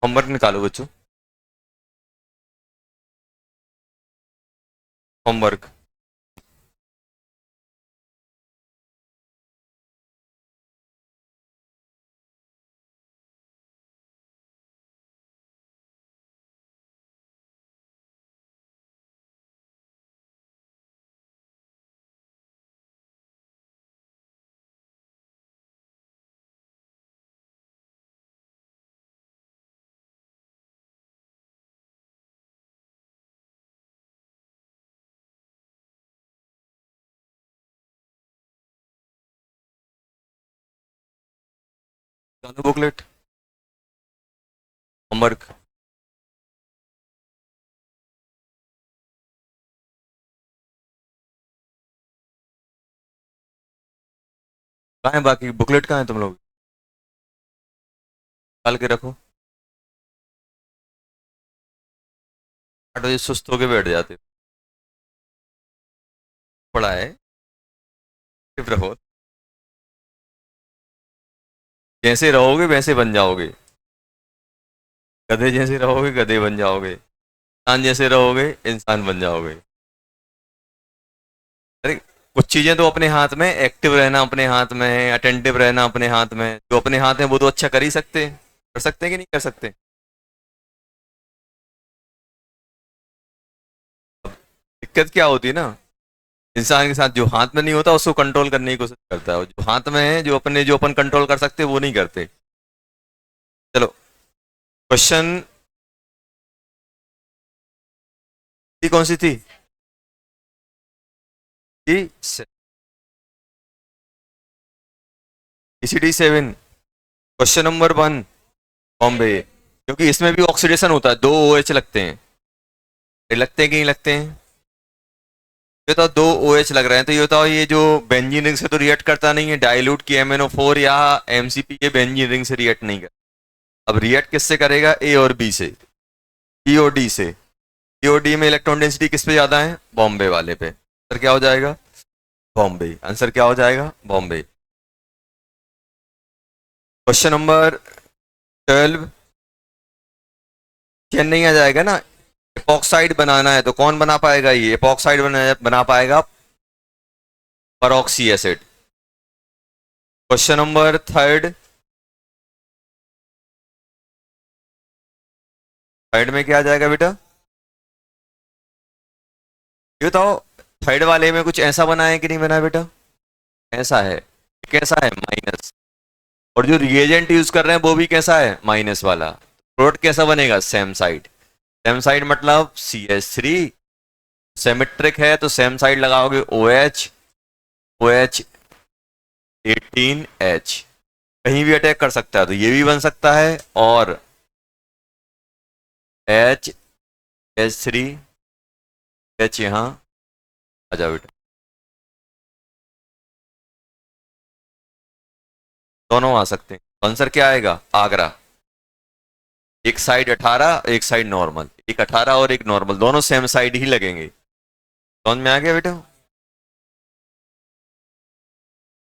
Homework निकालो बच्चों। Homework. निकालो बुकलेट। होमवर्क। कहाँ है बाकी बुकलेट, कहाँ है तुम लोग? निकाल के रखो। 8 बजे सुस्त होके बैठ जाते हो। पढ़ा है, चुप रहो। जैसे रहोगे वैसे बन जाओगे। गधे जैसे रहोगे गधे बन जाओगे। इंसान जैसे रहोगे इंसान बन जाओगे। अरे कुछ चीजें तो अपने हाथ में, एक्टिव रहना अपने हाथ में है, अटेंटिव रहना अपने हाथ में है। जो अपने हाथ है वो तो अच्छा कर ही सकते हैं। कर सकते हैं कि नहीं कर सकते? दिक्कत क्या होती है ना, इंसान के साथ जो हाथ में नहीं होता उसको कंट्रोल करने की कोशिश करता है, और जो हाथ में है, जो अपन कंट्रोल कर सकते हैं वो नहीं करते। चलो, क्वेश्चन कौन सी थी? ECD7। Question number 1, Bombay. क्योंकि इसमें भी ऑक्सीडेशन होता है, 2 OH लगते हैं। ये लगते हैं कि नहीं लगते हैं? ये तो 2 OH लग रहे हैं, तो ये बताओ, ये जो बेंजीन रिंग से तो रिएक्ट करता नहीं है, डाइल्यूट की MnO4 या MCP ये बेंजीन रिंग से रिएक्ट नहीं करता। अब रिएक्ट किससे करेगा? ए और बी से, ई और डी से। ई और डी में इलेक्ट्रॉन डेंसिटी किस पे ज्यादा है? बॉम्बे वाले पे। आंसर क्या हो जाएगा? बॉम्बे। आंसर क्या हो जाएगा? बॉम्बे। क्वेश्चन नंबर 12, चेन्नई आ जाएगा ना। एपॉक्साइड बनाना है तो कौन बना पाएगा? ये एपॉक्साइड बना पाएगा परऑक्सी एसिड। क्वेश्चन नंबर 3, थर्ड में क्या आ जाएगा बेटा? ये बताओ, थर्ड वाले में कुछ ऐसा बना है कि नहीं बना है बेटा? ऐसा है। कैसा है? माइनस। और जो रिएजेंट यूज कर रहे हैं वो भी कैसा है? माइनस वाला। प्रोडक्ट कैसा बनेगा? Same side. सेम साइड मतलब CH3। सेमेट्रिक है तो सेम साइड लगाओगे OH। OH 18H। कहीं भी अटैक कर सकता है तो ये भी बन सकता है, और H3 H यहाँ आ जाओ बेटा। दोनों आ सकते हैं। आंसर क्या आएगा? आगरा। एक साइड 18, एक साइड नॉर्मल। एक 18 और एक नॉर्मल, दोनों सेम साइड ही लगेंगे। समझ में आ गया बेटा?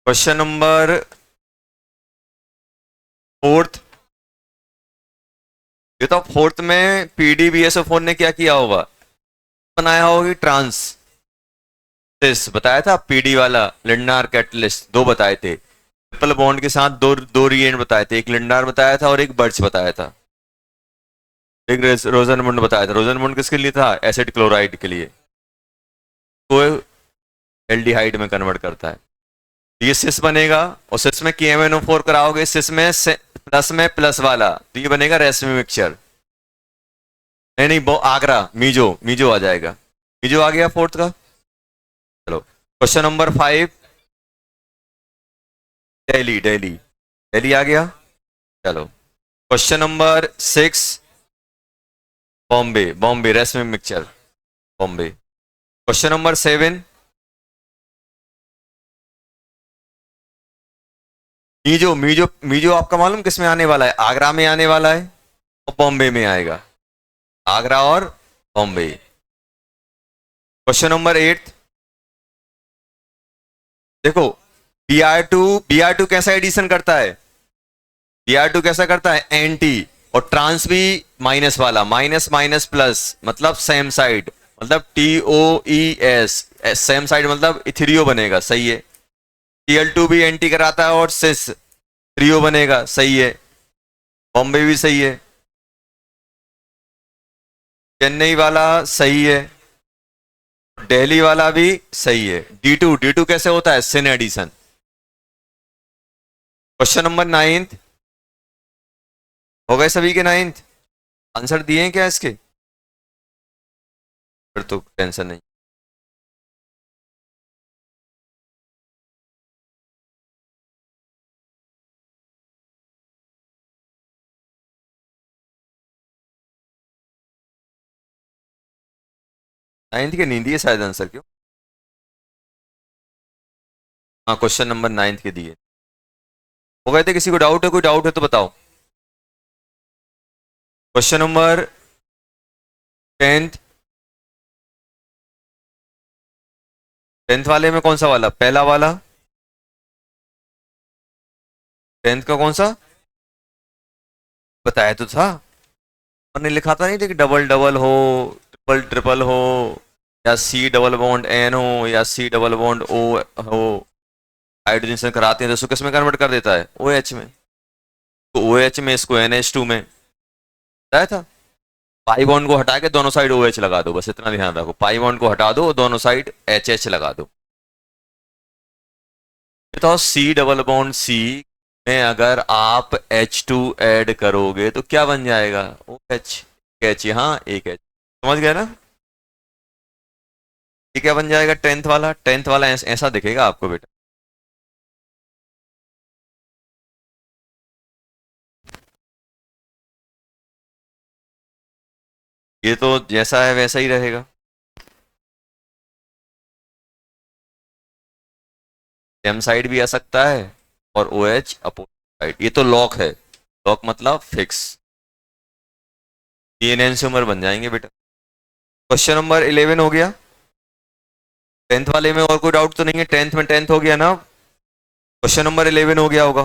क्वेश्चन नंबर 4, ये तो 4 में PDBSO4 ने क्या किया होगा? बनाया होगी ट्रांस सिस, बताया था पीडी वाला लिंडार कैटलिस्ट, 2 बताए थे। ट्रिपल बॉन्ड के साथ दो दो रिएजेंट बताए थे, एक लिंडार बताया था और एक बर्च बताया था। एक रोजनमुंड बताया था। रोजनमुंड किसके लिए था? एसिड क्लोराइड के लिए। तो एल्डिहाइड में कन्वर्ट करता है। ये सिस बनेगा, और सिस में KMnO4 कराओगे, सिस में प्लस में प्लस वाला, तो ये बनेगा रेसमी मिक्सचर। नहीं नहीं, वो आगरा, मीजो मीजो आ जाएगा। मीजो आ गया 4th का। चलो, क्वेश्चन नंबर 5, दिल्ली दिल्ली। दिल्ली आ गया। चलो, क्वेश्चन नंबर 6, बॉम्बे बॉम्बे रेसमी mixture, Bombay. Question number 7, Mizo Mizo Mizo आपका मालूम किस में आने वाला है? आगरा में आने वाला है और बॉम्बे में आएगा। आगरा और बॉम्बे। क्वेश्चन नंबर 8, देखो, Br2 कैसा एडिशन करता है? Br2 कैसा करता है? एंटी। और ट्रांस भी माइनस वाला, माइनस माइनस प्लस मतलब सेम साइड, मतलब TOES, सेम साइड मतलब इथेरियो बनेगा, सही है। Cl2 भी एंटी कराता है और सिस ट्रियो बनेगा, सही है। बॉम्बे भी सही है। चेन्नई वाला सही है। दिल्ली वाला भी सही है। D2 कैसे होता है, सिन एडिशन। क्वेश्चन नंबर 9 हो गए सभी के 9 आंसर दिए हैं क्या इसके? फिर तो टेंशन नहीं। नाइन्थ के नहीं दिए शायद आंसर, क्यों? हाँ, क्वेश्चन नंबर 9 के दिए हो गए थे। किसी को डाउट है? कोई डाउट है तो बताओ। क्वेश्चन नंबर 10th, 10th वाले में कौन सा वाला, पहला वाला? 10th का कौन सा बताया तो था? मैंने लिखा था नहीं था कि डबल डबल हो, ट्रिपल ट्रिपल हो, या C डबल बॉन्ड N हो, या C डबल बॉन्ड O हो। हाइड्रोजन से कराते हैं तो उसको किस में कन्वर्ट कर देता है, OH में। तो OH में इसको NH2 में बताया था। पाई बॉन्ड को हटा के दोनों साइड OH लगा दो, बस इतना ध्यान रखो। पाई बॉन्ड को हटा दो, दोनों साइड HH लगा दो। तो C डबल बॉन्ड C में अगर आप H2 ऐड करोगे तो क्या बन जाएगा, OH। H, हाँ एक H, समझ गया ना? ये क्या बन जाएगा, 10th वाला? 10th वाला ऐसा दिखेगा आपको बेटा। ये तो जैसा है वैसा ही रहेगा। एम साइड भी आ सकता है और OH अपोजिट साइड, ये तो लॉक है। लॉक मतलब फिक्स। ये एंसोमर बन जाएंगे बेटा। क्वेश्चन नंबर 11 हो गया। 10th वाले में और कोई डाउट तो नहीं है? 10th में 10th हो गया ना? क्वेश्चन नंबर 11 हो गया होगा।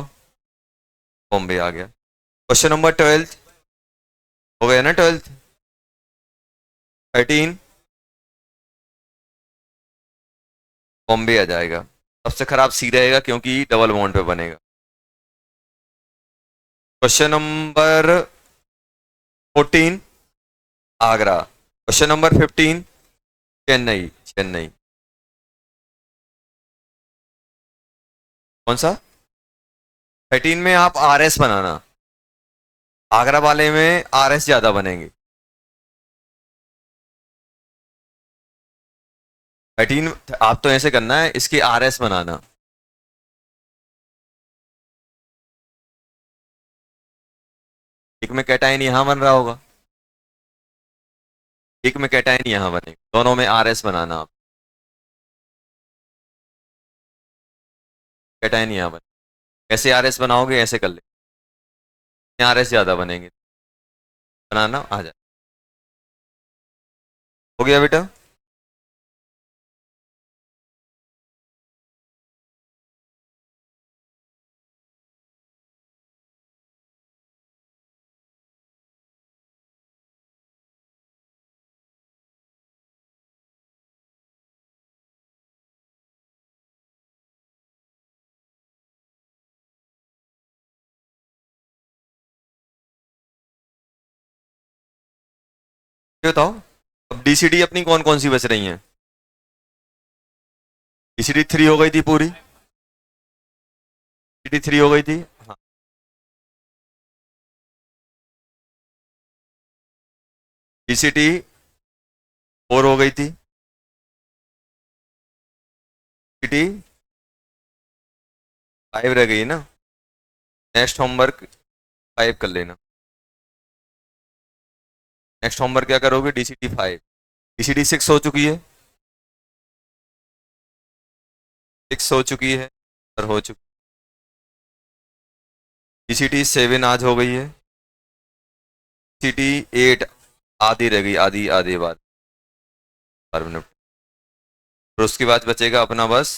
बॉम्बे आ गया। क्वेश्चन नंबर 12 हो गया ना? 12th, 13 बॉम्बे आ जाएगा। सबसे खराब C रहेगा क्योंकि डबल बॉन्ड पे बनेगा। Question number 14 Agra. Question number 15 Chennai. Chennai कौन सा? 13 में आप RS बनाना, आगरा वाले में RS ज्यादा बनेंगे। 13 आप तो ऐसे करना है, इसकी RS बनाना। एक में कैटाइन यहां बन रहा होगा, एक में कैटाइन यहां बनेगा, दोनों में RS बनाना आप। कैटाइन यहां बने, कैसे RS बनाओगे, ऐसे कर ले, RS ज्यादा बनेंगे, बनाना आ जाए। हो गया बेटा? ये बताओ, अब DCD अपनी कौन कौन सी बच रही हैं? DCD 3 हो गई थी पूरी, DCD 3 हो गई थी, हाँ। DCD 4 हो गई थी, DCD 5 रह गई ना। नेक्स्ट होमवर्क 5 कर लेना। नेक्स्ट होमवर्क क्या करोगे, DCD 5। DCD 6 हो चुकी है, 6 हो चुकी है और हो चुकी। DCD 7 आज हो गई है। DCD 8 आधी रह गई, आधी आधे बाद 12 मिनट। और उसके बाद बचेगा अपना बस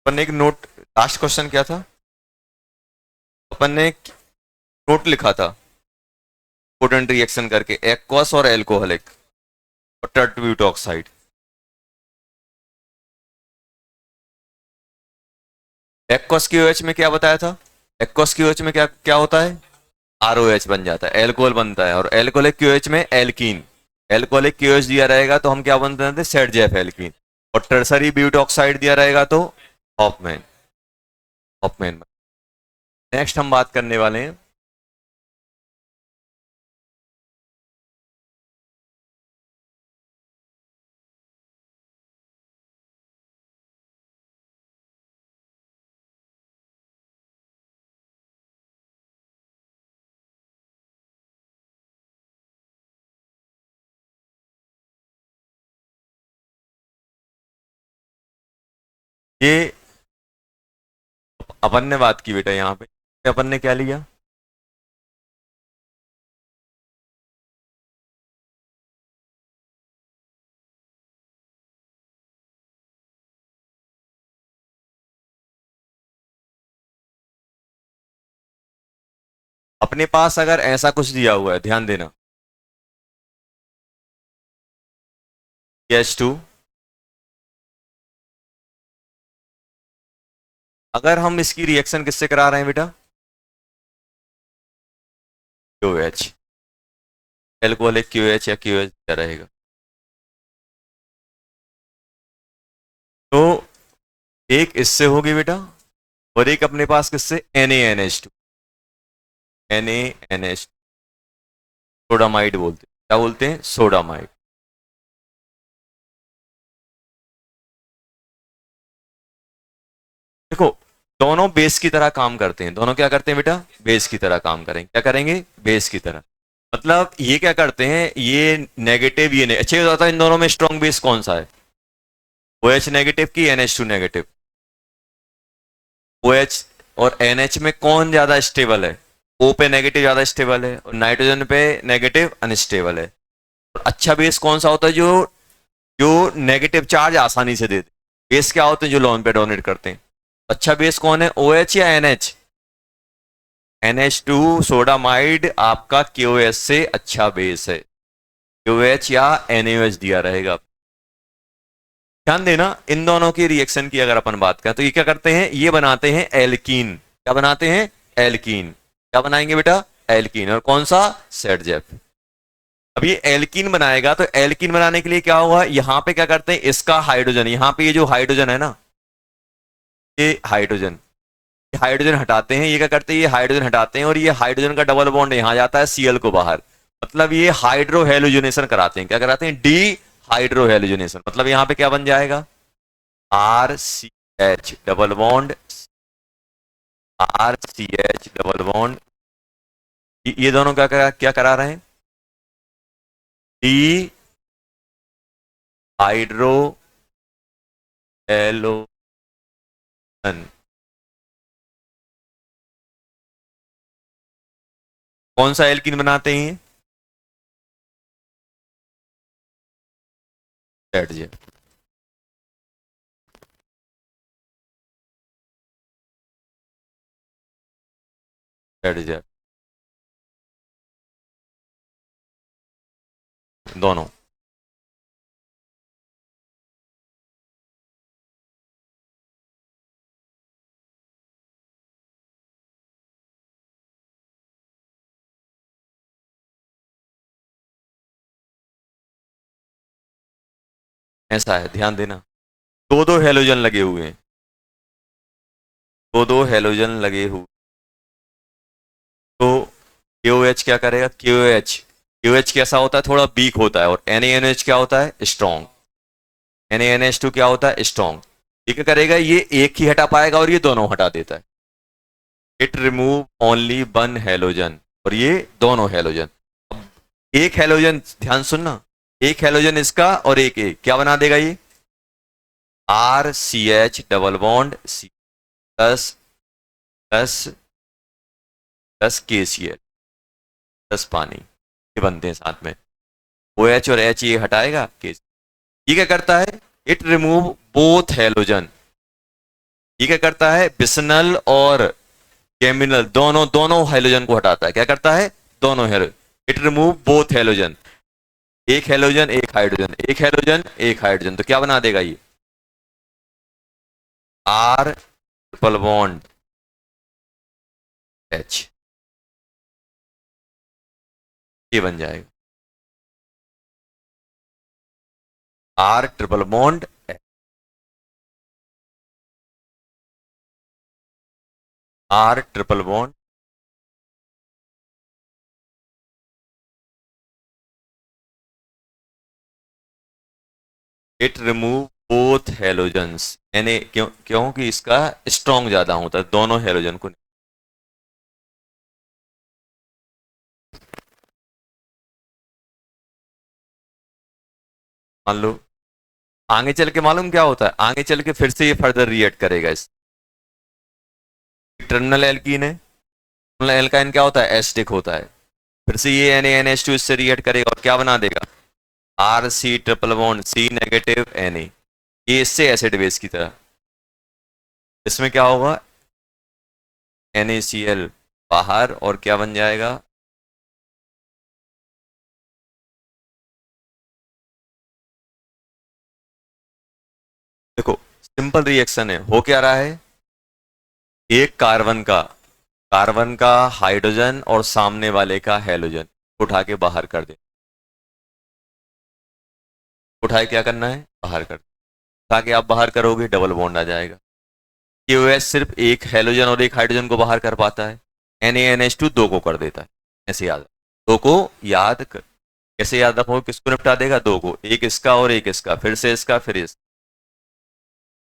अपन ने एक नोट, लास्ट क्वेश्चन क्या था, अपन ने एक नोट लिखा था पोटेंट रिएक्शन करके, एक्वस और एल्कोहलिक और टर्टब्यूट ऑक्साइड। एक्वस क्यूएच में क्या बताया था, एक्वस क्यूएच में क्या क्या होता है, आरओएच बन जाता है, एल्कोहल बनता है, और एल्कोहलिक क्यूएच में एल्कीन, एल्कोहलिक क्यूएच दिया रहेगा तो हम क्या बनते थे, सेडजेफ एल्कीन, और टर्सरी ब्यूट ऑक्साइड दिया रहेगा तो हॉफमैन, हॉफमैन। नेक्स्ट हम बात करने वाले हैं ये, अपन ने बात की बेटा यहाँ पे, अपन ने क्या लिया, अपने पास अगर ऐसा कुछ दिया हुआ है, ध्यान देना, H2, अगर हम इसकी रिएक्शन किससे करा रहे हैं बेटा, QH, एल्कोहलिक QH या QH रहेगा, तो एक इससे होगी बेटा, और एक अपने पास किससे, NaNH2, NaNH, सोडामाइड बोलते हैं, क्या बोलते हैं, सोडामाइड। देखो दोनों बेस की तरह काम करते हैं, दोनों क्या करते हैं बेटा, बेस की तरह काम करेंगे, क्या करेंगे, बेस की तरह। मतलब ये क्या करते हैं, ये नेगेटिव, ये अच्छा ये बताता है इन दोनों में स्ट्रॉन्ग बेस कौन सा है, OH नेगेटिव की NH2 नेगेटिव, OH और NH में कौन ज्यादा स्टेबल है, O पे नेगेटिव ज्यादा स्टेबल है और नाइट्रोजन पे नेगेटिव अनस्टेबल है। और अच्छा बेस कौन सा होता है, जो जो नेगेटिव चार्ज आसानी से देते, बेस क्या होते हैं जो लोन पे डोनेट करते हैं। अच्छा बेस कौन है, OH या NH, NH2 सोडामाइड आपका KOH से अच्छा बेस है, KOH या NaOH दिया रहेगा। ध्यान देना इन दोनों की रिएक्शन की अगर अपन बात करें तो ये क्या करते हैं, ये बनाते हैं एल्कीन, क्या बनाते हैं, एल्कीन, क्या बनाएंगे बेटा, एल्कीन, और कौन सा, सेडजेफ। अब ये एल्कीन बनाएगा तो एल्कीन बनाने के लिए क्या होगा, यहां पे क्या करते हैं, इसका हाइड्रोजन, यहां पे ये जो हाइड्रोजन है ना, ये हाइड्रोजन हटाते हैं, ये क्या करते हैं, ये हाइड्रोजन हटाते हैं और ये हाइड्रोजन का डबल बॉन्ड यहां जाता है Cl को बाहर, मतलब ये हाइड्रोहेलोजनेशन कराते हैं, क्या कराते हैं, डी हाइड्रोहेलोजनेशन। मतलब यहां पे क्या बन जाएगा, RCH double bond, RCH double bond, ये दोनों क्या करा रहे हैं, डी हाइड्रोहेलोजन। कौन सा एल्कीन बनाते हैं, ZJ, ZJ दोनों। ऐसा है, ध्यान देना, दो दो हेलोजन लगे हुए हैं, दो दो हेलोजन लगे हुए, तो KOH क्या करेगा, KOH कैसा होता है, थोड़ा वीक होता है, और NaNH क्या होता है, स्ट्रॉन्ग, NaNH2 क्या होता है, स्ट्रॉन्ग। ये क्या करेगा, ये एक ही हटा पाएगा और ये दोनों हटा देता है, it remove only one halogen, और ये दोनों हेलोजन। एक हेलोजन, ध्यान सुनना, एक हेलोजन इसका और एक क्या बना देगा, ये RCH double bond C plus plus plus KCl plus पानी, ये बनते हैं साथ में, OH और H ये हटाएगा, KCl। ये क्या करता है, इट रिमूव बोथ हेलोजन, ये क्या करता है, बिसनल और गेमिनल दोनों दोनों हाइड्रोजन को हटाता है। क्या करता है, दोनों halogen, it remove both halogen, एक हेलोजन एक हाइड्रोजन, एक हेलोजन एक हाइड्रोजन, तो क्या बना देगा ये, आर ट्रिपल बॉन्ड एच, ये बन जाएगा R triple bond, R triple bond, it remove both halogens, यानी क्योंकि इसका स्ट्रॉन्ग ज्यादा होता है, दोनों हेलोजन को। मान लो आगे चल के मालूम क्या होता है, आगे चल के फिर से ये फर्दर रिएक्ट करेगा। इस टर्मिनल एल्कीन है, टर्मिनल एल्काइन क्या होता है, एसिडिक होता है, फिर से ये NaNH2 इससे रिएक्ट करेगा और क्या बना देगा, R C triple bond C negative Na, ये इससे एसिड बेस की तरह। इसमें क्या होगा, NaCl बाहर और क्या बन जाएगा, देखो सिंपल रिएक्शन है, हो क्या रहा है, एक कार्बन का हाइड्रोजन और सामने वाले का हेलोजन उठा के बाहर कर दे, उठाए क्या करना है, बाहर कर, उठा के आप बाहर करोगे डबल बॉन्ड आ जाएगा। KOH सिर्फ एक हेलोजन और एक हाइड्रोजन को बाहर कर पाता है, NaNH2 दो को कर देता है। ऐसे याद, दो को याद कर, कैसे याद रखोगे, किसको निपटा देगा, दो को, एक इसका और एक इसका, फिर से इसका फिर इसका।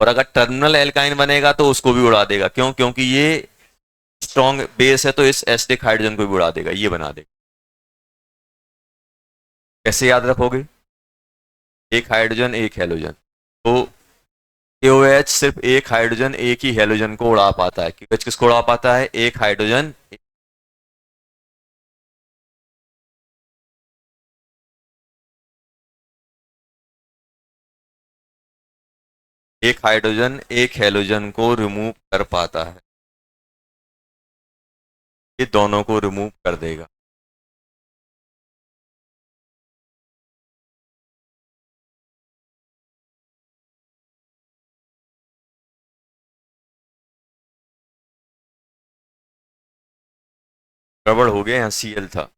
और अगर टर्मिनल एल्काइन बनेगा तो उसको भी उड़ा देगा, क्यों, क्योंकि ये स्ट्रॉन्ग बेस है तो इस एसिडिक हाइड्रोजन को भी उड़ा देगा, ये बना देगा। कैसे याद रखोगे, एक हाइड्रोजन एक हेलोजन, तो KOH सिर्फ एक हाइड्रोजन एक ही हेलोजन को उड़ा पाता है, KOH किसको उड़ा पाता है, एक हाइड्रोजन, एक हाइड्रोजन एक हेलोजन को रिमूव कर पाता है, ये दोनों को रिमूव कर देगा। गड़बड़ हो गया, यहाँ Cl था।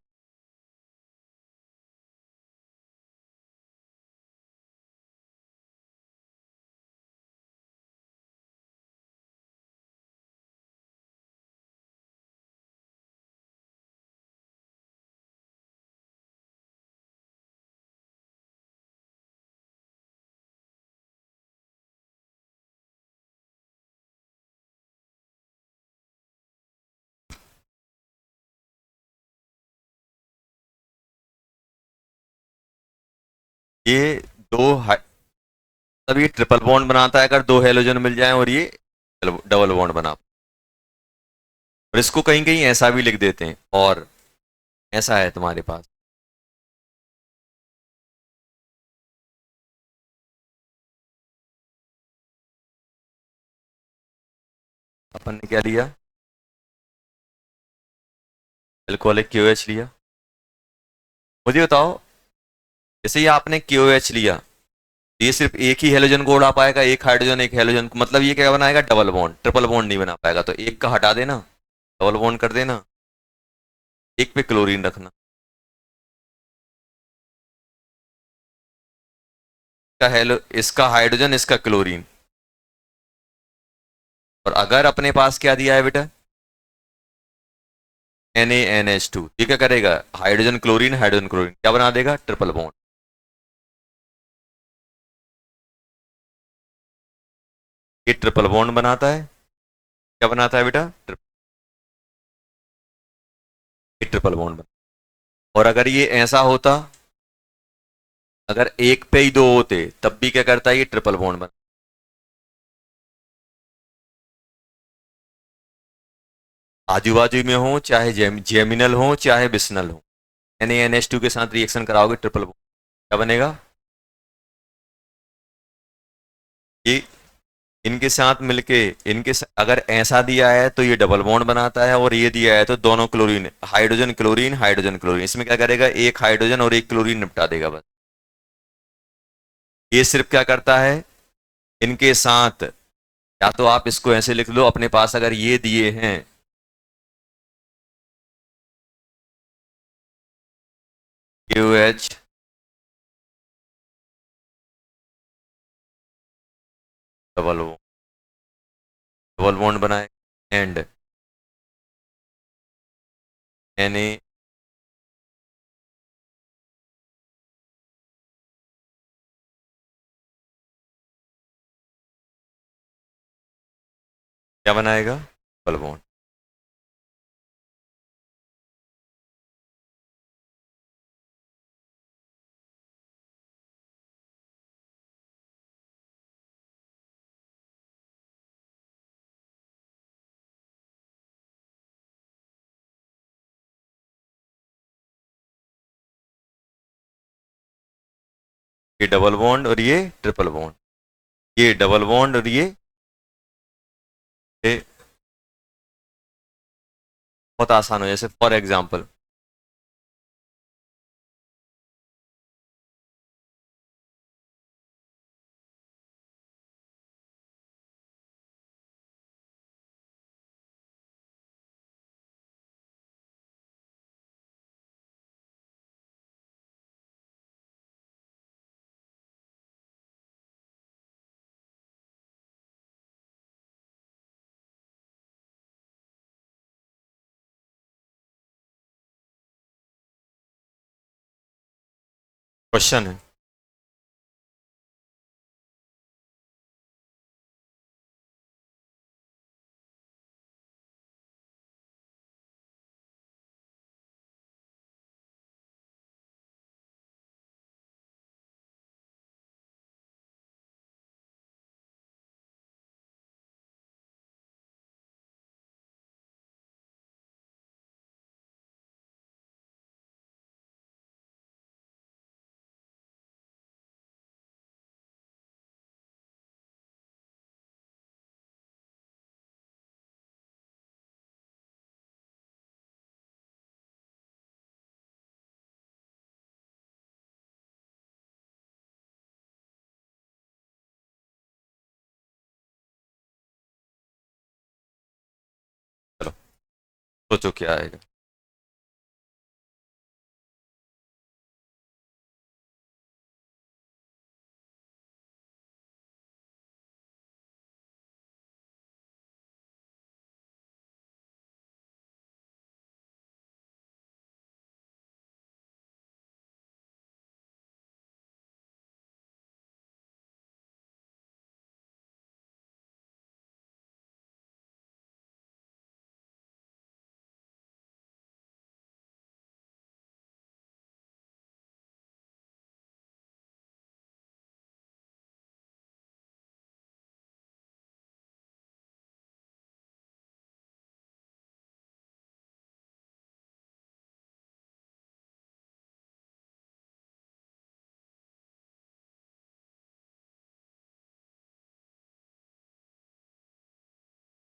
ये दो तब ये ट्रिपल बॉन्ड बनाता है अगर दो हेलोजन मिल जाएं, और ये डबल बॉन्ड बना, और इसको कहीं कहीं ऐसा भी लिख देते हैं, और ऐसा है तुम्हारे पास, अपन ने क्या लिया, एल्कोहलिक KOH लिया। मुझे बताओ, जैसे ही आपने KOH लिया, ये सिर्फ एक ही हेलोजन को उड़ा पाएगा, एक हाइड्रोजन एक हेलोजन को, मतलब ये क्या बनाएगा, डबल बॉन्ड, ट्रिपल बॉन्ड नहीं बना पाएगा, तो एक का हटा देना, डबल बॉन्ड कर देना, एक पे क्लोरीन रखना, इसका हेलो इसका हाइड्रोजन इसका क्लोरीन, और अगर अपने पास क्या दिया है बेटा, NaNH2, ये क्या करेगा, हाइड्रोजन क्लोरीन हाइड्रोजन क्लोरीन क्या बना देगा, ट्रिपल बॉन्ड। ये ट्रिपल बॉन्ड बनाता है, क्या बनाता है बेटा, ये ट्रिपल बॉन्ड बना। और अगर ये ऐसा होता, अगर एक पे ही दो होते तब भी क्या करता है, ये ट्रिपल बॉन्ड बना। आजू बाजू में हो, चाहे जेमिनल हो चाहे बिस्नल हो, NaNH2 के साथ रिएक्शन कराओगे ट्रिपल बॉन्ड, क्या बनेगा, ये इनके साथ मिलके अगर ऐसा दिया है तो ये डबल बॉन्ड बनाता है, और ये दिया है तो दोनों chlorine, hydrogen chlorine hydrogen chlorine, इसमें क्या करेगा, एक हाइड्रोजन और एक क्लोरीन निपटा देगा बस। ये सिर्फ क्या करता है, इनके साथ, या तो आप इसको ऐसे लिख लो अपने पास, अगर ये दिए हैं KOH डबल डबल बॉन्ड बनाए, एंड Na क्या बनाएगा, डबल बॉन्ड। ये डबल बॉन्ड और ये ट्रिपल बॉन्ड, ये डबल बॉन्ड और ये बहुत आसान हो, जैसे फॉर एग्जांपल क्वेश्चन है, चलो सोचो क्या आएगा।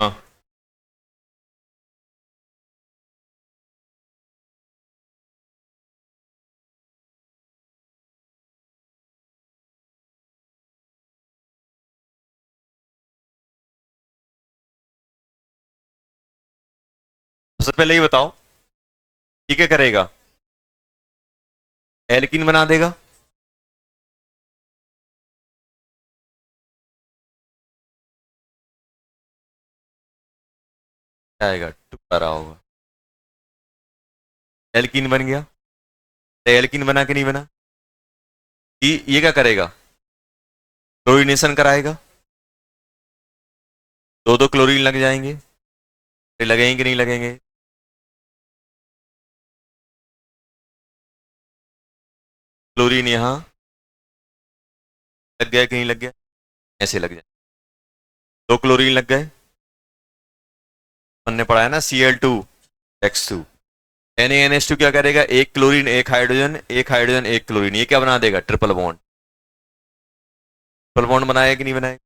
हाँ, सबसे पहले ही बताओ, ठीक है करेगा, एल्किन बना देगा, क्या आएगा, टुकड़ा रहा होगा, एल्किन बन गया, तो एल्किन बना के नहीं बना, ये क्या करेगा, क्लोरीनेशन कराएगा, दो दो क्लोरीन लग जाएंगे, फिर लगेंगे कि नहीं लगेंगे, क्लोरीन यहाँ लग गया कि नहीं लग गया, ऐसे लग जाए, दो क्लोरीन लग गए, हमने पढ़ा है ना Cl2 X2, NaNH2 क्या करेगा, एक क्लोरीन एक हाइड्रोजन एक हाइड्रोजन एक क्लोरीन, ये क्या बना देगा, ट्रिपल बॉन्ड, ट्रिपल बॉन्ड बनाएगा कि नहीं बनाएगा,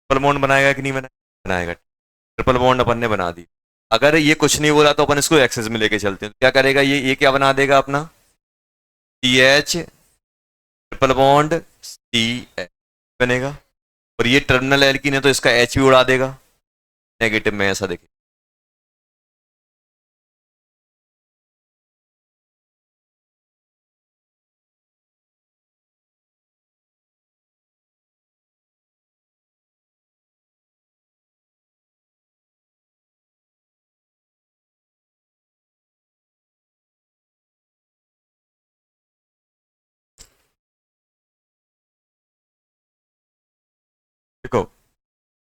ट्रिपल बॉन्ड बनाएगा कि नहीं बनाएगा? ट्रिपल बॉन्ड अपन ने बना दी। अगर ये कुछ नहीं बोला तो अपन इसको एक्सेस में लेके चलते हैं, क्या करेगा ये क्या बना देगा अपना, C H triple bond C H बनेगा। और ये टर्मिनल एल्कीन है तो इसका एच भी उड़ा देगा नेगेटिव में, ऐसा देखिए। देखो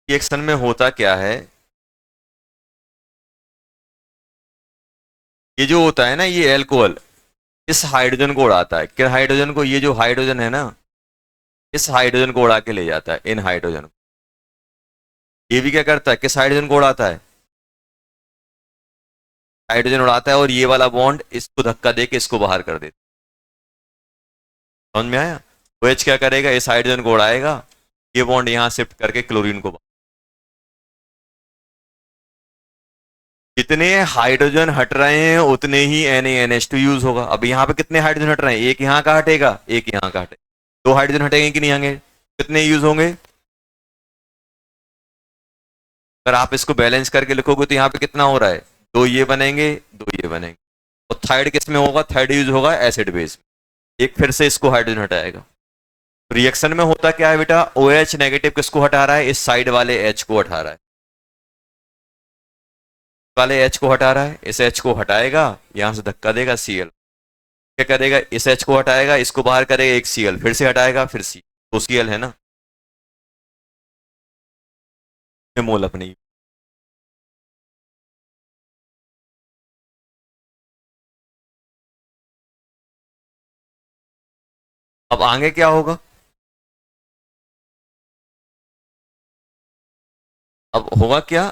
रिएक्शन में होता क्या है, ये जो होता है ना ये एल्कोहल इस हाइड्रोजन को उड़ाता है, किस हाइड्रोजन को, ये जो हाइड्रोजन है ना इस हाइड्रोजन को उड़ा के ले जाता है, इन हाइड्रोजन को। ये भी क्या करता है, किस हाइड्रोजन को उड़ाता है, हाइड्रोजन उड़ाता है, और ये वाला बॉन्ड इसको धक्का दे के इसको बाहर कर देता है। समझ में आया? OH क्या करेगा, इस हाइड्रोजन को उड़ाएगा, ये बॉन्ड यहां शिफ्ट करके क्लोरीन को, जितने हाइड्रोजन हट रहे हैं उतने ही NaNH2 यूज होगा। अब यहाँ पे कितने हाइड्रोजन हट रहे हैं, एक यहाँ का हटेगा एक यहाँ का हटेगा, 2 हाइड्रोजन हटेंगे कि नहीं होंगे, कितने यूज होंगे? अगर आप इसको बैलेंस करके लिखोगे तो यहाँ पे कितना हो रहा है, 2 ये बनेंगे 2 ये बनेंगे। और थर्ड किस में होगा, थर्ड यूज होगा एसिड बेस में, एक फिर से इसको हाइड्रोजन हटाएगा। रिएक्शन में होता क्या है बेटा, OH नेगेटिव किसको हटा रहा है, इस साइड वाले H को हटा रहा है, वाले H को हटा रहा है, इस H को हटाएगा, यहां से धक्का देगा Cl, क्या करेगा, इस H को हटाएगा, इसको बाहर करेगा, एक Cl फिर से हटाएगा, फिर C, तो Cl है ना, मोल अपनी। अब आगे क्या होगा, अब होगा क्या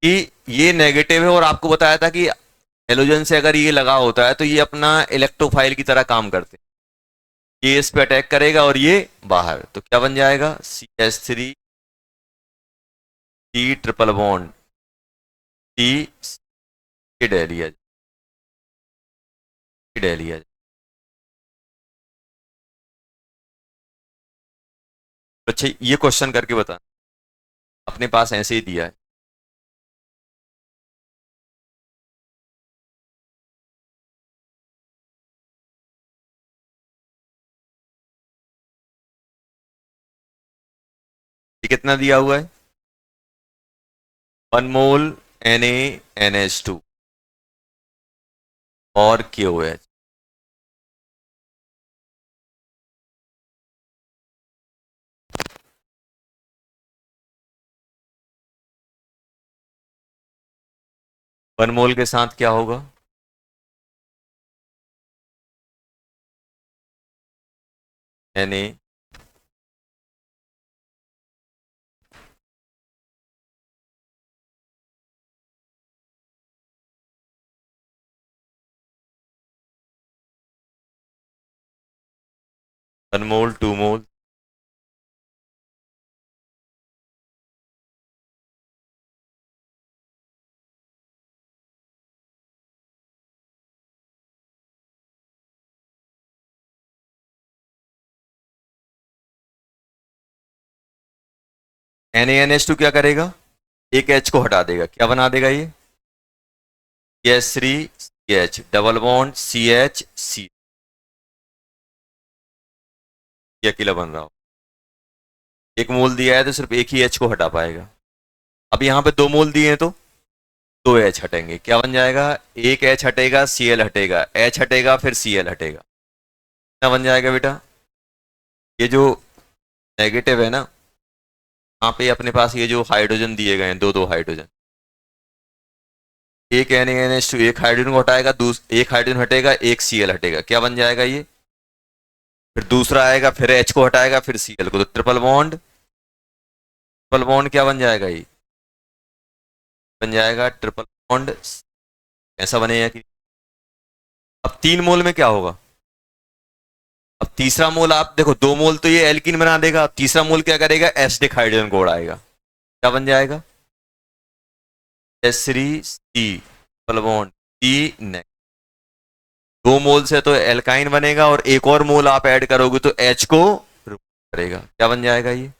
कि ये नेगेटिव है और आपको बताया था कि हेलोजन से अगर ये लगा होता है तो ये अपना इलेक्ट्रोफाइल की तरह काम करते हैं, ये इस पे अटैक करेगा और ये बाहर, तो क्या बन जाएगा, CH3 C triple bond C dahlia dahlia. अच्छा ये क्वेश्चन करके बता, अपने पास ऐसे ही दिया है, ये कितना दिया हुआ है, 1 मोल NaNH2 और KOH। 1 मोल के साथ क्या होगा, Na 1 मोल 2 मोल, NaNH2 क्या करेगा, एक H को हटा देगा, क्या बना देगा ये, CH3 CH double bond CH ये अकेला बन रहा हो, एक मोल दिया है तो सिर्फ एक ही H को हटा पाएगा। अब यहाँ पे 2 मोल दिए हैं तो 2 H हटेंगे, क्या बन जाएगा, एक H हटेगा Cl हटेगा, H हटेगा फिर Cl हटेगा, क्या बन जाएगा बेटा, ये जो नेगेटिव है ना, यहाँ पे अपने पास ये जो हाइड्रोजन दिए गए हैं, 2 हाइड्रोजन, एक NaNH2 एक हाइड्रोजन को हटाएगा, एक हाइड्रोजन हटेगा, एक Cl हटेगा, क्या बन जाएगा ये, फिर दूसरा आएगा फिर H को हटाएगा फिर Cl को, तो ट्रिपल बॉन्ड क्या बन जाएगा, ये बन जाएगा ट्रिपल बॉन्ड, ऐसा बनेगा कि। अब 3 मोल में क्या होगा, अब तीसरा मोल आप देखो, 2 मोल तो ये एल्कीन बना देगा, अब तीसरा मोल क्या करेगा, एसिडिक हाइड्रोजन को उड़ाएगा, क्या बन जाएगा? S3 C triple bond C negative. 2 मोल से तो एल्काइन बनेगा और एक और मोल आप ऐड करोगे तो H को रिमूव करेगा। क्या बन जाएगा ये?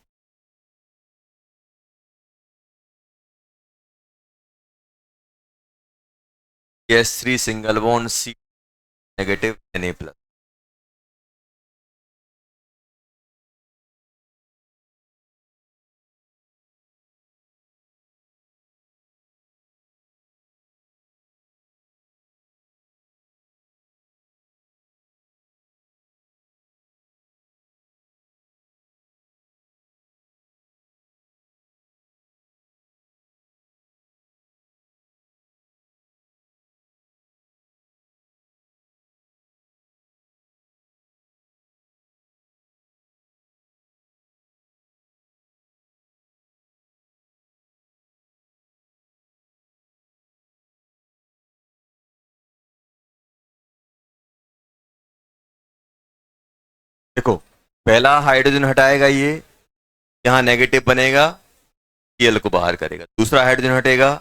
S3 single bond C negative Na plus. देखो, पहला हाइड्रोजन हटाएगा ये, यहां नेगेटिव बनेगा, Cl को बाहर करेगा। दूसरा हाइड्रोजन हटेगा,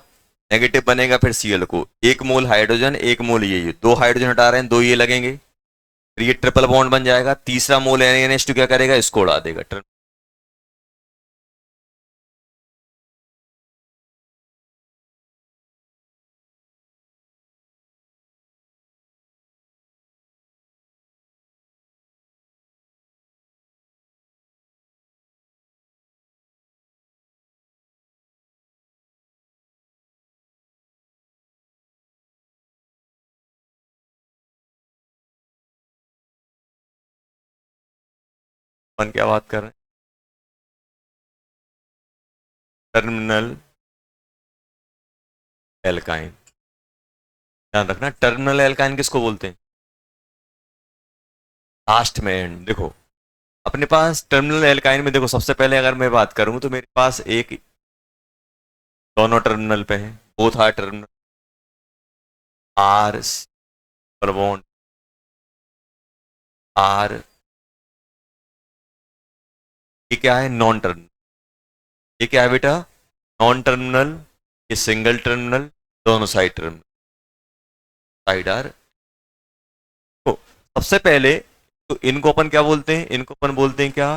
नेगेटिव बनेगा, फिर Cl को। 1 मोल हाइड्रोजन, 1 मोल ये 2 हाइड्रोजन हटा रहे हैं, 2 ये लगेंगे, फिर ये ट्रिपल बॉन्ड बन जाएगा। तीसरा मोल NH2 क्या करेगा? इसको उड़ा देगा। अपन क्या बात कर रहे हैं? Terminal alkyne. ध्यान रखना, टर्मिनल एल्काइन किसको बोलते हैं? लास्ट में एंड। देखो, अपने पास टर्मिनल एल्काइन में देखो, सबसे पहले अगर मैं बात करूं तो मेरे पास एक, दोनों टर्मिनल पे है, both R terminal, R bond R. ये क्या है? Non terminal. ये क्या है बेटा? Non terminal. ये सिंगल टर्मिनल, दोनों साइड टर्मिनल, साइड आर। तो सबसे पहले तो इनको अपन क्या बोलते हैं? इनको अपन बोलते हैं क्या?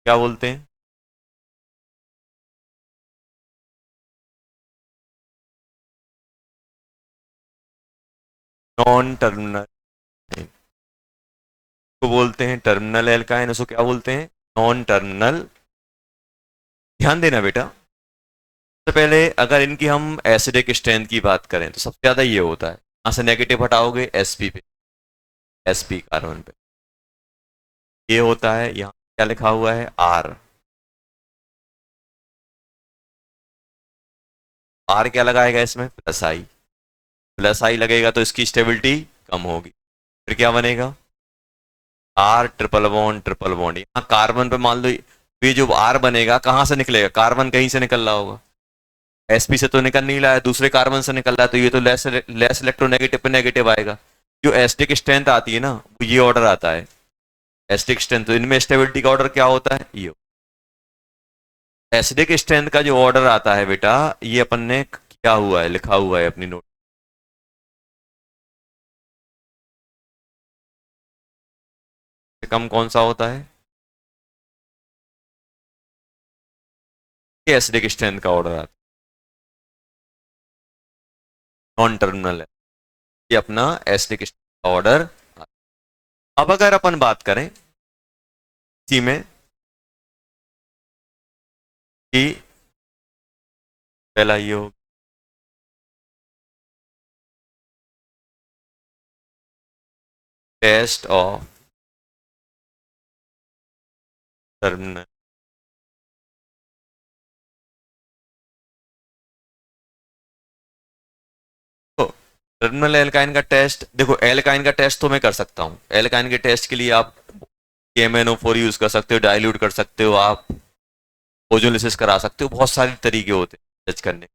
क्या बोलते हैं? नॉन टर्मिनल को बोलते हैं टर्मिनल एल्काइन। उसको क्या बोलते हैं? Non terminal. ध्यान देना बेटा, सबसे पहले अगर इनकी हम एसिडिक स्ट्रेंथ की बात करें तो सबसे ज्यादा ये होता है, यहां से नेगेटिव हटाओगे sp पे, sp कार्बन पे, ये होता है। यहाँ क्या लिखा हुआ है? R। R क्या लगाएगा इसमें? प्लस आई। प्लस आई लगेगा तो इसकी स्टेबिलिटी कम होगी, फिर क्या बनेगा? R triple bond. यहाँ कार्बन पे मान लो ये जो R बनेगा कहां से निकलेगा? कार्बन कहीं से निकल रहा होगा, sp से तो निकल नहीं रहा है, दूसरे कार्बन से निकल रहा है, तो ये तो लेस इलेक्ट्रोनेगेटिव पे नेगेटिव आएगा। जो एसिडिक स्ट्रेंथ आती है ना, वो ये ऑर्डर आता है, एसिडिक स्ट्रेंथ। तो इनमें स्टेबिलिटी का ऑर्डर क्या होता है? ये एसिडिक स्ट्रेंथ का जो ऑर्डर आता है बेटा, ये अपन ने किया हुआ है, लिखा हुआ है अपनी नोट। से कम कौन सा होता है? ये एसिडिक स्ट्रेंथ का ऑर्डर आता है, नॉन टर्मिनल है ये अपना एसिडिक स्ट्रेंथ का ऑर्डर। अब अगर अपन बात करें इसी में कि पहला ये हो, टेस्ट ऑफ टर्मिनल। तो टर्मिनल एल्काइन का टेस्ट, देखो एल्काइन का टेस्ट तो मैं कर सकता हूं। एल्काइन के टेस्ट के लिए आप KMnO4 यूज कर सकते हो, डाइल्यूट कर सकते हो, आप ओजोलिसिस करा सकते हो, बहुत सारे तरीके होते हैं जज करने।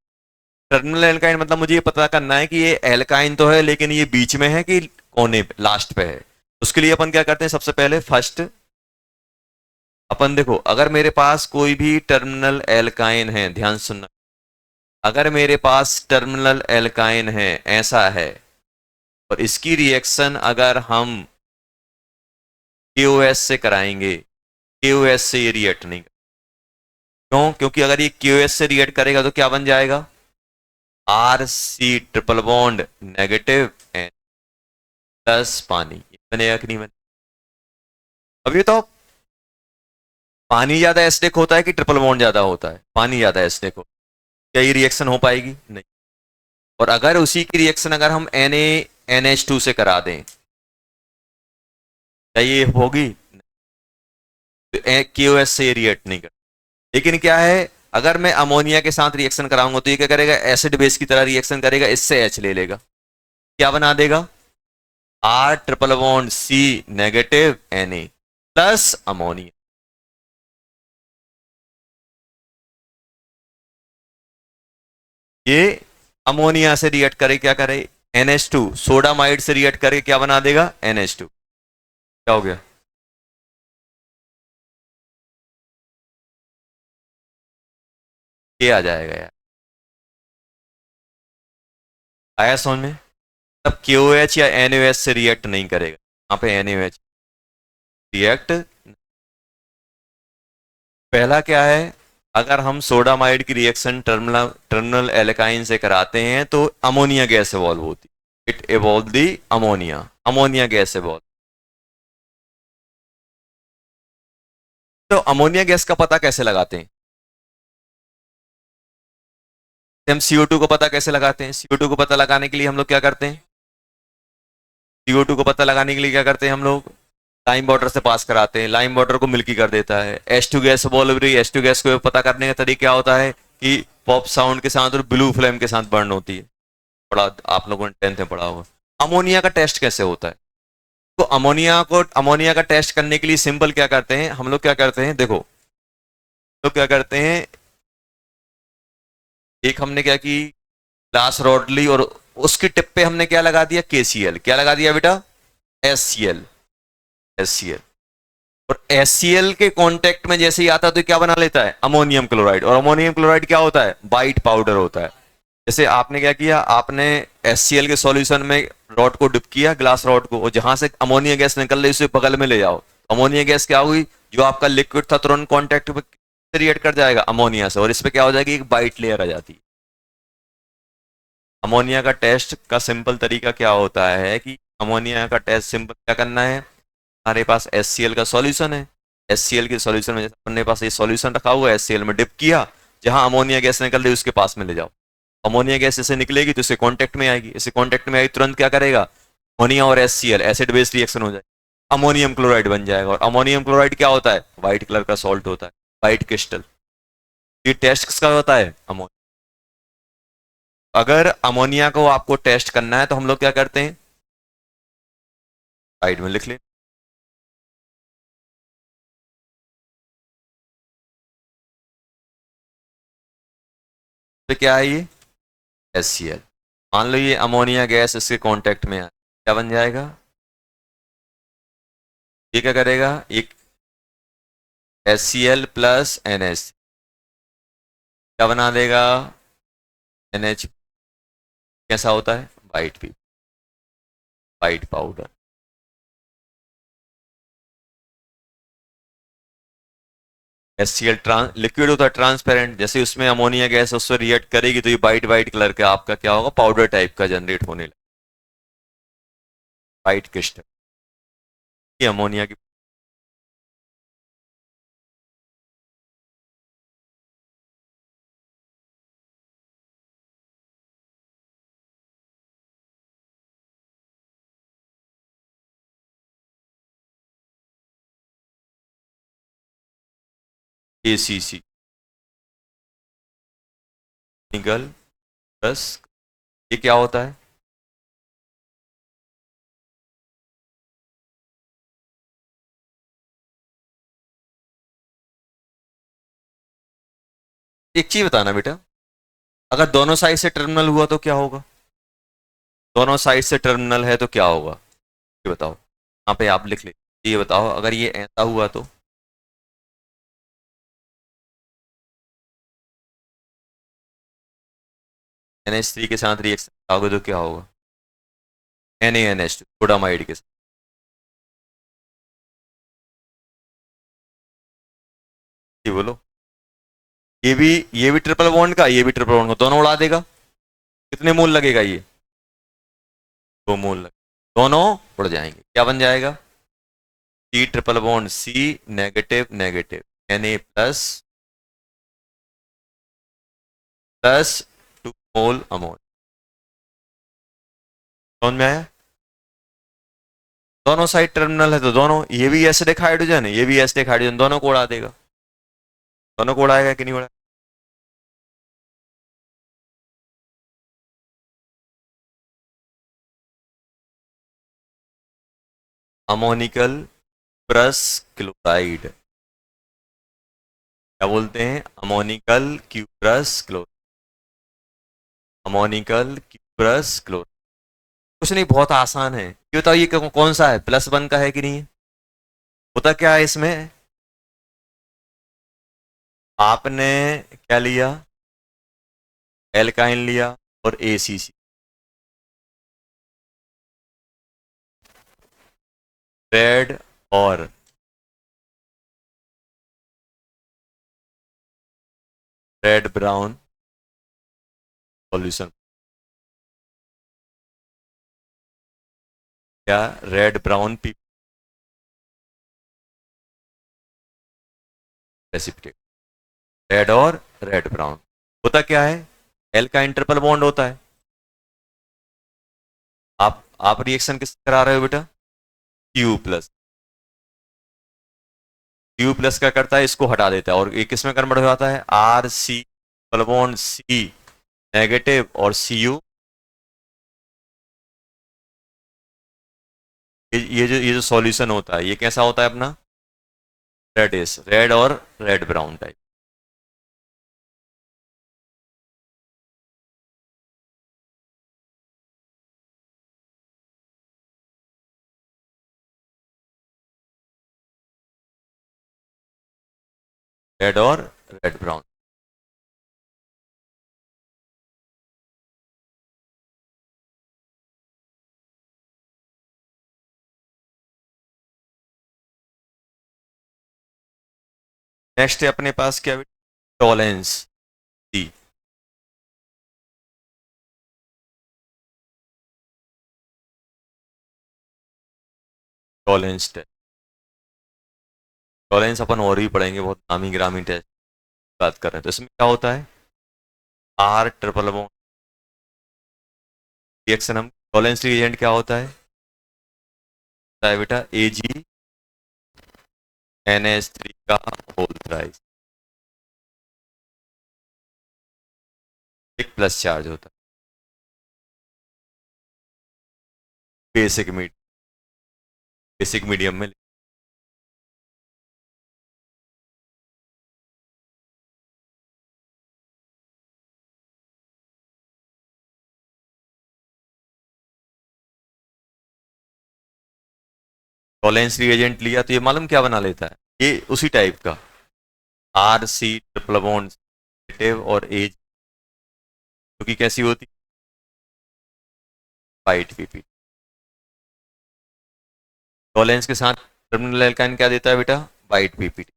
टर्मिनल एल्काइन मतलब मुझे ये पता करना है कि ये एल्काइन तो है लेकिन ये बीच में है कि होने लास्ट पे है। उसके लिए अपन क्या करते हैं, सबसे पहले फर्स्ट अपन देखो, अगर मेरे पास कोई भी टर्मिनल एल्काइन है, ध्यान सुनना, अगर मेरे पास टर्मिनल एल्काइन है ऐसा है, और इसकी रिएक्शन अगर हम KOS से कराएंगे, KOS से ये रिएक्ट नहीं, क्यों? क्योंकि अगर ये KOS से रिएक्ट करेगा तो क्या बन जाएगा, RC triple bond negative N plus पानी, बनेगा कि नहीं बने? अभी तो पानी ज्यादा एसिडिक होता है कि ट्रिपल बॉन्ड ज्यादा होता है? पानी ज्यादा एसिडिक हो, क्या ये रिएक्शन हो पाएगी? नहीं। और अगर उसी की रिएक्शन अगर हम NaNH2 से करा दें, क्या ये होगी? तो KOS से ये रिएक्ट नहीं कर। लेकिन क्या है, अगर मैं अमोनिया के साथ रिएक्शन कराऊंगा तो ये क्या करेगा, एसिड बेस की तरह रिएक्शन करेगा, इससे H ले लेगा, क्या बना देगा, R triple bond C negative Na plus ammonia. ये अमोनिया से रिएक्ट करे, क्या करे, NH2 सोडामाइड से रिएक्ट करके क्या बना देगा, NH2। क्या हो गया, ये आ जाएगा यार, आया समझ में? तब KOH या NaOH से रिएक्ट नहीं करेगा, यहाँ पे NaOH रिएक्ट। पहला क्या है, अगर हम सोडामाइड की रिएक्शन टर्मिनल टर्मिनल एल्काइन से कराते हैं तो अमोनिया गैस इवॉल्व होती, it evolve the ammonia, ammonia gas evolve. तो अमोनिया गैस का पता कैसे लगाते हैं, हम CO2 को पता कैसे लगाते हैं? CO2 को पता लगाने के लिए हम लोग क्या करते हैं, CO2 को पता लगाने के लिए क्या करते हैं हम लोग, लाइम वाटर से पास कराते हैं, लाइम वाटर को मिल्की कर देता है, H2 गैस इवॉल्व रही, H2 गैस को पता करने का तरीका क्या होता है कि पॉप साउंड के साथ और ब्लू फ्लेम के साथ बर्न होती है, पढ़ा आप लोगों ने 10th में पढ़ा होगा। अमोनिया का टेस्ट कैसे होता है, तो अमोनिया का टेस्ट करने के लिए सिंपल क्या करते हैं हम लोग, क्या करते हैं देखो, तो क्या करते हैं, एक हमने क्या की, ग्लास रॉड ली और उसकी टिप पे हमने क्या लगा दिया, KCl, क्या लगा दिया बेटा, SCl, SCl, और HCl के कांटेक्ट में जैसे ही आता तो क्या बना लेता है, अमोनियम क्लोराइड, और अमोनियम क्लोराइड क्या होता है, वाइट पाउडर होता है। जैसे आपने क्या किया, आपने HCl के सॉल्यूशन में रॉड को डिप किया, ग्लास रॉड को, और जहां से अमोनिया गैस निकल रही उसे बगल में ले जाओ, अमोनिया गैस क्या हुई, जो आपका लिक्विड था तुरंत कांटेक्ट में रिएक्ट कर जाएगा अमोनिया से, और इस पे क्या हो जाएगी, एक वाइट लेयर आ जाती है। अमोनिया का टेस्ट का सिंपल तरीका क्या होता है कि अमोनिया का टेस्ट सिंपल क्या करना है, हमारे पास HCl का सॉल्यूशन है, HCl के सॉल्यूशन में अपने पास ये सॉल्यूशन रखा हुआ है, HCl में डिप किया, जहां अमोनिया गैस निकल रही है उसके पास में ले जाओ, अमोनिया गैस इसे निकलेगी तो इसे कांटेक्ट में आएगी, इसे कांटेक्ट में आई तुरंत क्या करेगा, अमोनिया और HCl एसिड बेस रिएक्शन हो जाएगा, अमोनियम क्लोराइड बन जाएगा, और अमोनियम क्लोराइड क्या होता है, व्हाइट कलर का सॉल्ट होता है, व्हाइट क्रिस्टल। ये टेस्ट किसका होता है, अमोनिया। अगर अमोनिया को आपको टेस्ट करना है तो हम लोग क्या करते हैं, साइड में लिख ले, तो क्या है ये, HCl। मान लो ये अमोनिया गैस इसके कांटेक्ट में है, क्या बन जाएगा, ये क्या करेगा, एक HCl प्लस NH, क्या बना देगा, NH, कैसा होता है, वाइट भी, वाइट पाउडर। HCl लिक्विड होता है ट्रांसपेरेंट, जैसे उसमें अमोनिया गैस उससे रिएक्ट करेगी तो ये वाइट वाइट कलर का आपका क्या होगा, पाउडर टाइप का जनरेट होने लगा, वाइट क्रिस्टल, ये अमोनिया की। ACC निकल प्लस, ये क्या होता है, एक चीज बताना बेटा, अगर दोनों साइड से टर्मिनल हुआ तो क्या होगा, दोनों साइड से टर्मिनल है तो क्या होगा, ये बताओ, यहाँ पे आप लिख ले, ये बताओ अगर ये ऐसा हुआ तो NH3 के साथ रिएक्शन आओगे तो क्या होगा? NaNH2 कोडामाइड के साथ। ये बोलो, ये भी ट्रिपल बॉन्ड का, ये भी ट्रिपल बॉन्ड का, दोनों उड़ा देगा। कितने मोल लगेगा ये? 2 मोल लगे, दोनों उड़ जाएंगे। क्या बन जाएगा? C triple bond C negative negative Na plus plus 2 मोल अमोन। समझ में आया? दोनों साइड टर्मिनल है तो दोनों, ये भी एसिडिक हाइड्रोजन है, ये भी एसिडिक हाइड्रोजन, दोनों को उड़ा देगा। दोनों को उड़ाएगा कि नहीं उड़ाएगा? अमोनिकल प्लस क्लोराइड, क्या बोलते हैं? Ammoniacal cuprous chlor, ammoniacal cuprous chlor. कुछ नहीं, बहुत आसान है। ये बताओ ये कौन सा है? +1 का है कि नहीं है? होता क्या है इसमें, आपने क्या लिया? एल्काइन लिया और ACC, रेड और रेड ब्राउन सॉल्यूशन। क्या? Red brown P precipitate, red और रेड ब्राउन। होता क्या है? एल्काइन ट्रिपल बॉन्ड होता है। आप रिएक्शन किस करा रहे हो बेटा? Q plus. Q प्लस क्या करता है? इसको हटा देता है और ये किस में कन्वर्ट हो जाता है? RC triple bond C negative और Cu। ये जो सॉल्यूशन होता है ये कैसा होता है अपना? रेडिश, रेड और रेड ब्राउन टाइप। रेड और रेड ब्राउन। नेक्स्ट है अपने पास क्या? टॉलेंस सी, टॉलेंस टेस्ट। टॉलेंस अपन और भी पढ़ेंगे, बहुत नामी ग्रामी टेस्ट बात कर रहे हैं। तो इसमें क्या होता है? R ट्रिपल बॉन्ड रिएक्शन, हम टॉलेंस रिएजेंट क्या होता है? बेटा AgNH3 का होल थ्राइस, एक प्लस चार्ज होता है। बेसिक मीडियम में टॉलेंस रिएजेंट लिया तो ये मालूम क्या बना लेता है? ये उसी टाइप का RC ट्रिपल बॉन्ड नेगेटिव और Ag, क्योंकि कैसी होती? White PP. टॉलेंस के साथ टर्मिनल एल्काइन क्या देता है बेटा? White PPT.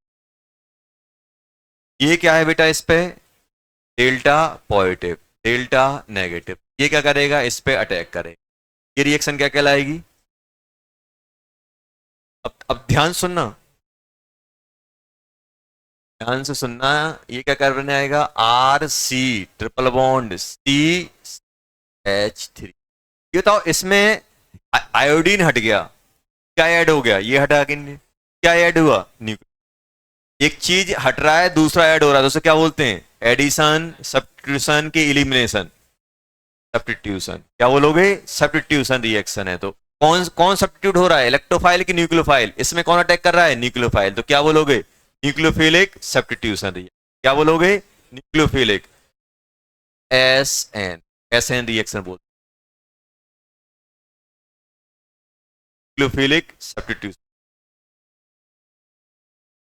ये क्या है बेटा? इस पे डेल्टा पॉजिटिव, डेल्टा नेगेटिव, ये क्या करेगा? इस पे अटैक करेगा। ये रिएक्शन क्या कहलाएगी? अब ध्यान सुनना, ध्यान से सुनना। ये क्या करने आएगा? RC triple bond CH3। ये बताओ इसमें आयोडीन हट गया, क्या ऐड हो गया? ये हटा कि नहीं? क्या ऐड हुआ? एक चीज हट रहा है, दूसरा ऐड हो रहा है, तो उसे क्या बोलते हैं? एडिशन, सब्स्टिट्यूशन की एलिमिनेशन। सब्स्टिट्यूशन क्या बोलोगे? सब्स्टिट्यूशन रिएक्शन है। तो कौन कौन सब्स्टिट्यूट हो रहा है? इलेक्ट्रोफाइल की न्यूक्लियोफाइल? इसमें कौन अटैक कर रहा है? न्यूक्लियोफाइल। तो क्या बोलोगे? Nucleophilic substitution reaction. क्या बोलोगे? न्यूक्लियोफिलिक SN, SN रिएक्शन बोलते न्यूक्लियोफिलिक सब्स्टिट्यूशन।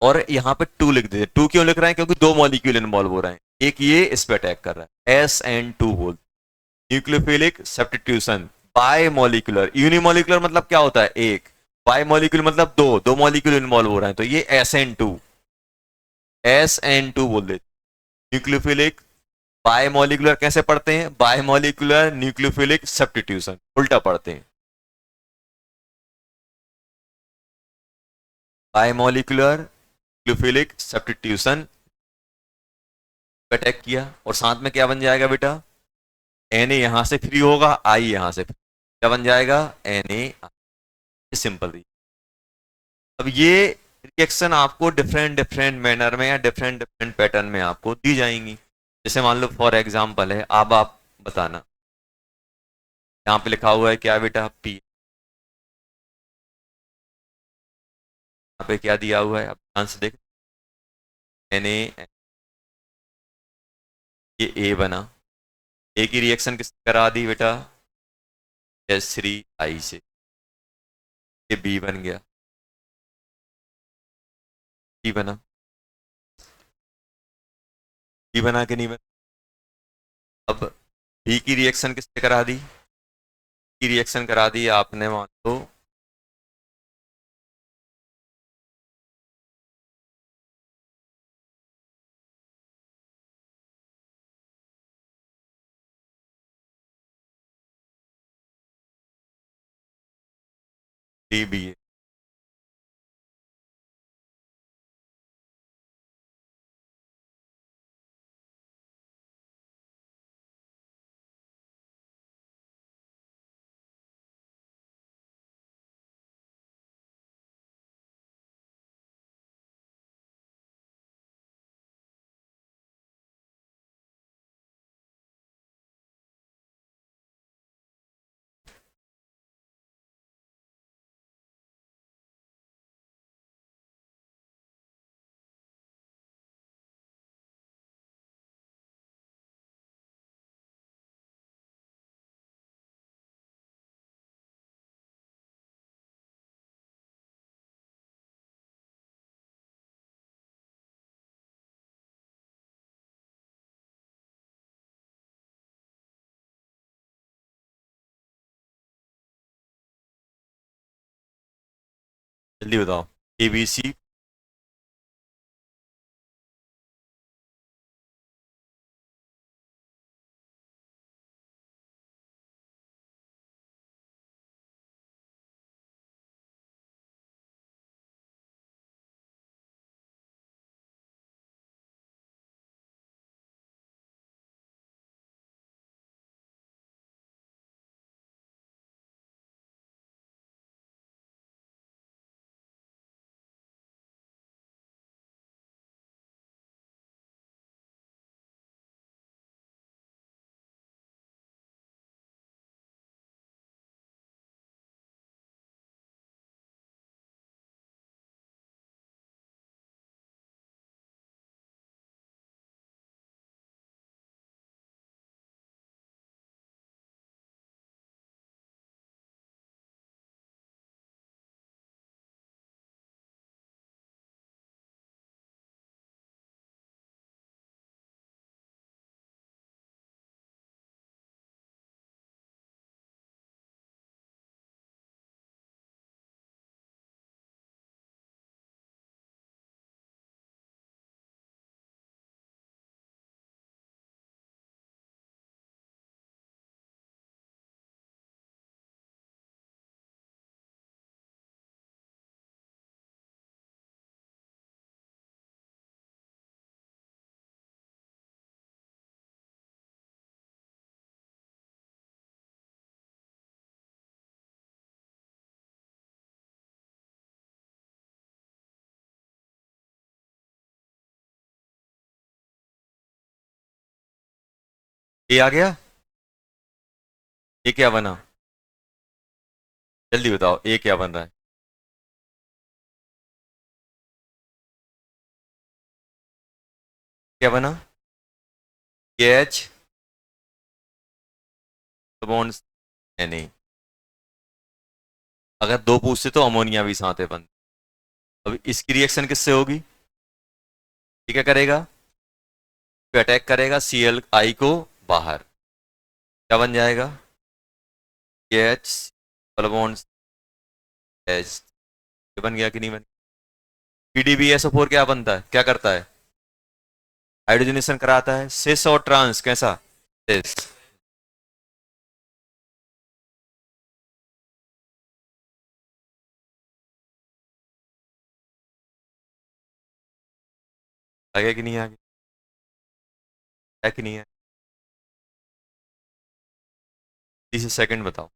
और यहां पे टू लिख देते, टू क्यों लिख रहे हैं, क्योंकि दो मॉलिक्यूल इन्वॉल्व हो रहे हैं, एक ये इस पे अटैक कर रहा है, SN2 बोल। Nucleophilic substitution bye molecular, unimolecular मतलब क्या होता है एक, बाय मॉलिक्यूलर मतलब दो, दो मॉलिक्यूल इन्वॉल्व हो रहे हैं, तो ये SN2 बोल देते। न्यूक्लियोफिलिक बाय मॉलिक्यूलर कैसे पढ़ते हैं, बाय मॉलिक्यूलर न्यूक्लियोफिलिक सब्स्टिट्यूशन, उल्टा पढ़ते हैं। Bye molecular nucleophilic substitution attack किया, और साथ में क्या बन जाएगा बेटा, Na यहां से फ्री होगा, I यहां से free। क्या बन जाएगा, Na। सिंपल रही। अब ये रिएक्शन आपको डिफरेंट डिफरेंट मैनर में या डिफरेंट डिफरेंट पैटर्न में आपको दी जाएंगी। जैसे मान लो फॉर एग्जांपल है, अब आप बताना, यहाँ पे लिखा हुआ है क्या बेटा, P, यहाँ पे क्या दिया हुआ है, अब ध्यान से देख, Na, ये A बना, A की रिएक्शन किस करा दी बेटा, S3I से, ये B बन गया, B बना, B बना के नहीं बना। अब B की रिएक्शन किससे करा दी, की रिएक्शन करा दी आपने मान लो DBA। जल्दी बताओ, ABC, A आ गया, A क्या बना, जल्दी बताओ A क्या बन रहा है, क्या बना, H बॉन्ड Na। अगर दो पूछते तो अमोनिया भी साथ है बन। अब इसकी रिएक्शन किससे होगी? ये क्या करेगा? पे अटैक करेगा Cl आई को बाहर, क्या बन जाएगा? H double bond H. ये बन गया कि नहीं बन? PDBSO4 क्या बनता है, क्या करता है? हाइड्रोजनेशन कराता है। सिस और ट्रांस कैसा? सिस। आगे कि नहीं आगे? है कि नहीं है? इसी सेकंड बताओ।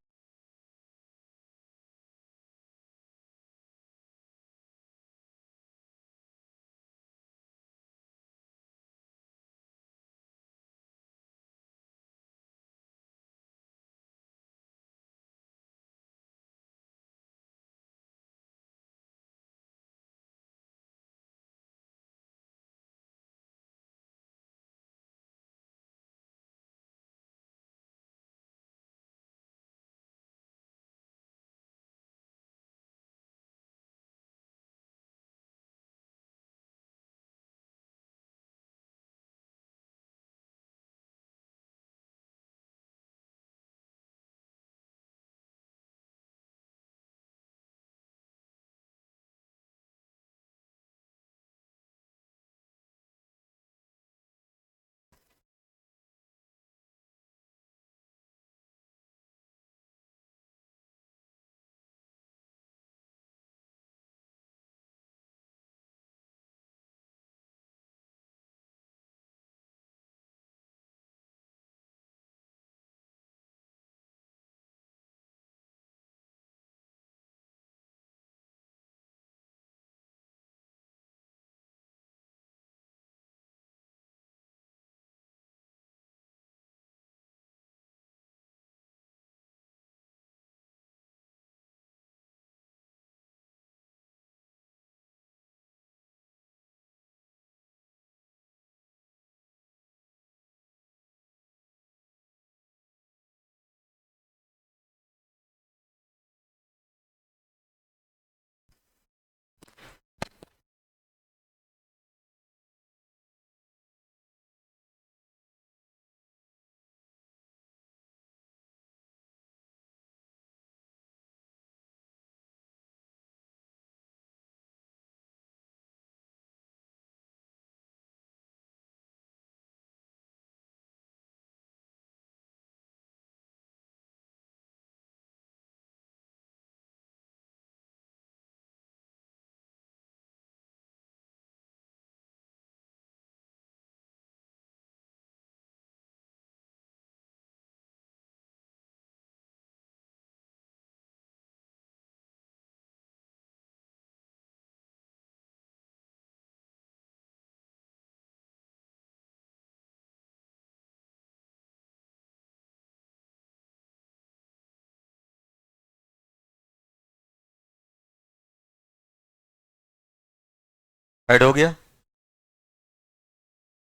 ऐड हो गया?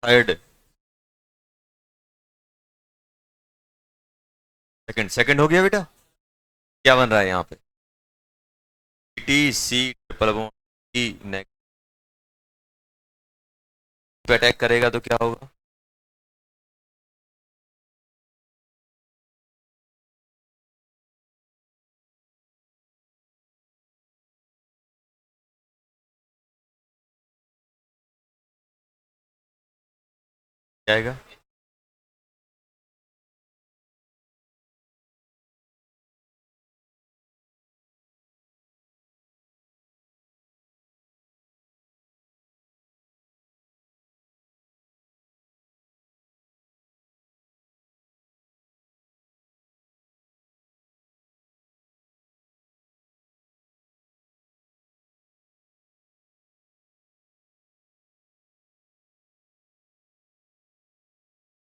ऐड। सेकंड, सेकंड हो गया बेटा। क्या बन रहा है यहाँ पे? TC ट्रिपल बॉन्ड ई नेगेटिव पे अटैक करेगा तो क्या होगा? क्या आएगा?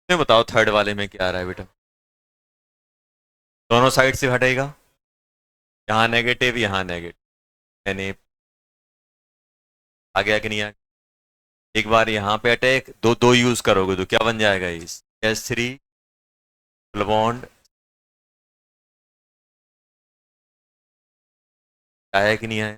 मैं बताओ थर्ड वाले में क्या आ रहा है बेटा? दोनों साइड से हटेगा। यहाँ नेगेटिव, यहाँ नेगेटिव, यानी आ गया कि नहीं आ गया? एक बार यहाँ पे अटैक, दो दो यूज करोगे तो क्या बन जाएगा? इस S3 बॉन्ड आया कि नहीं आया?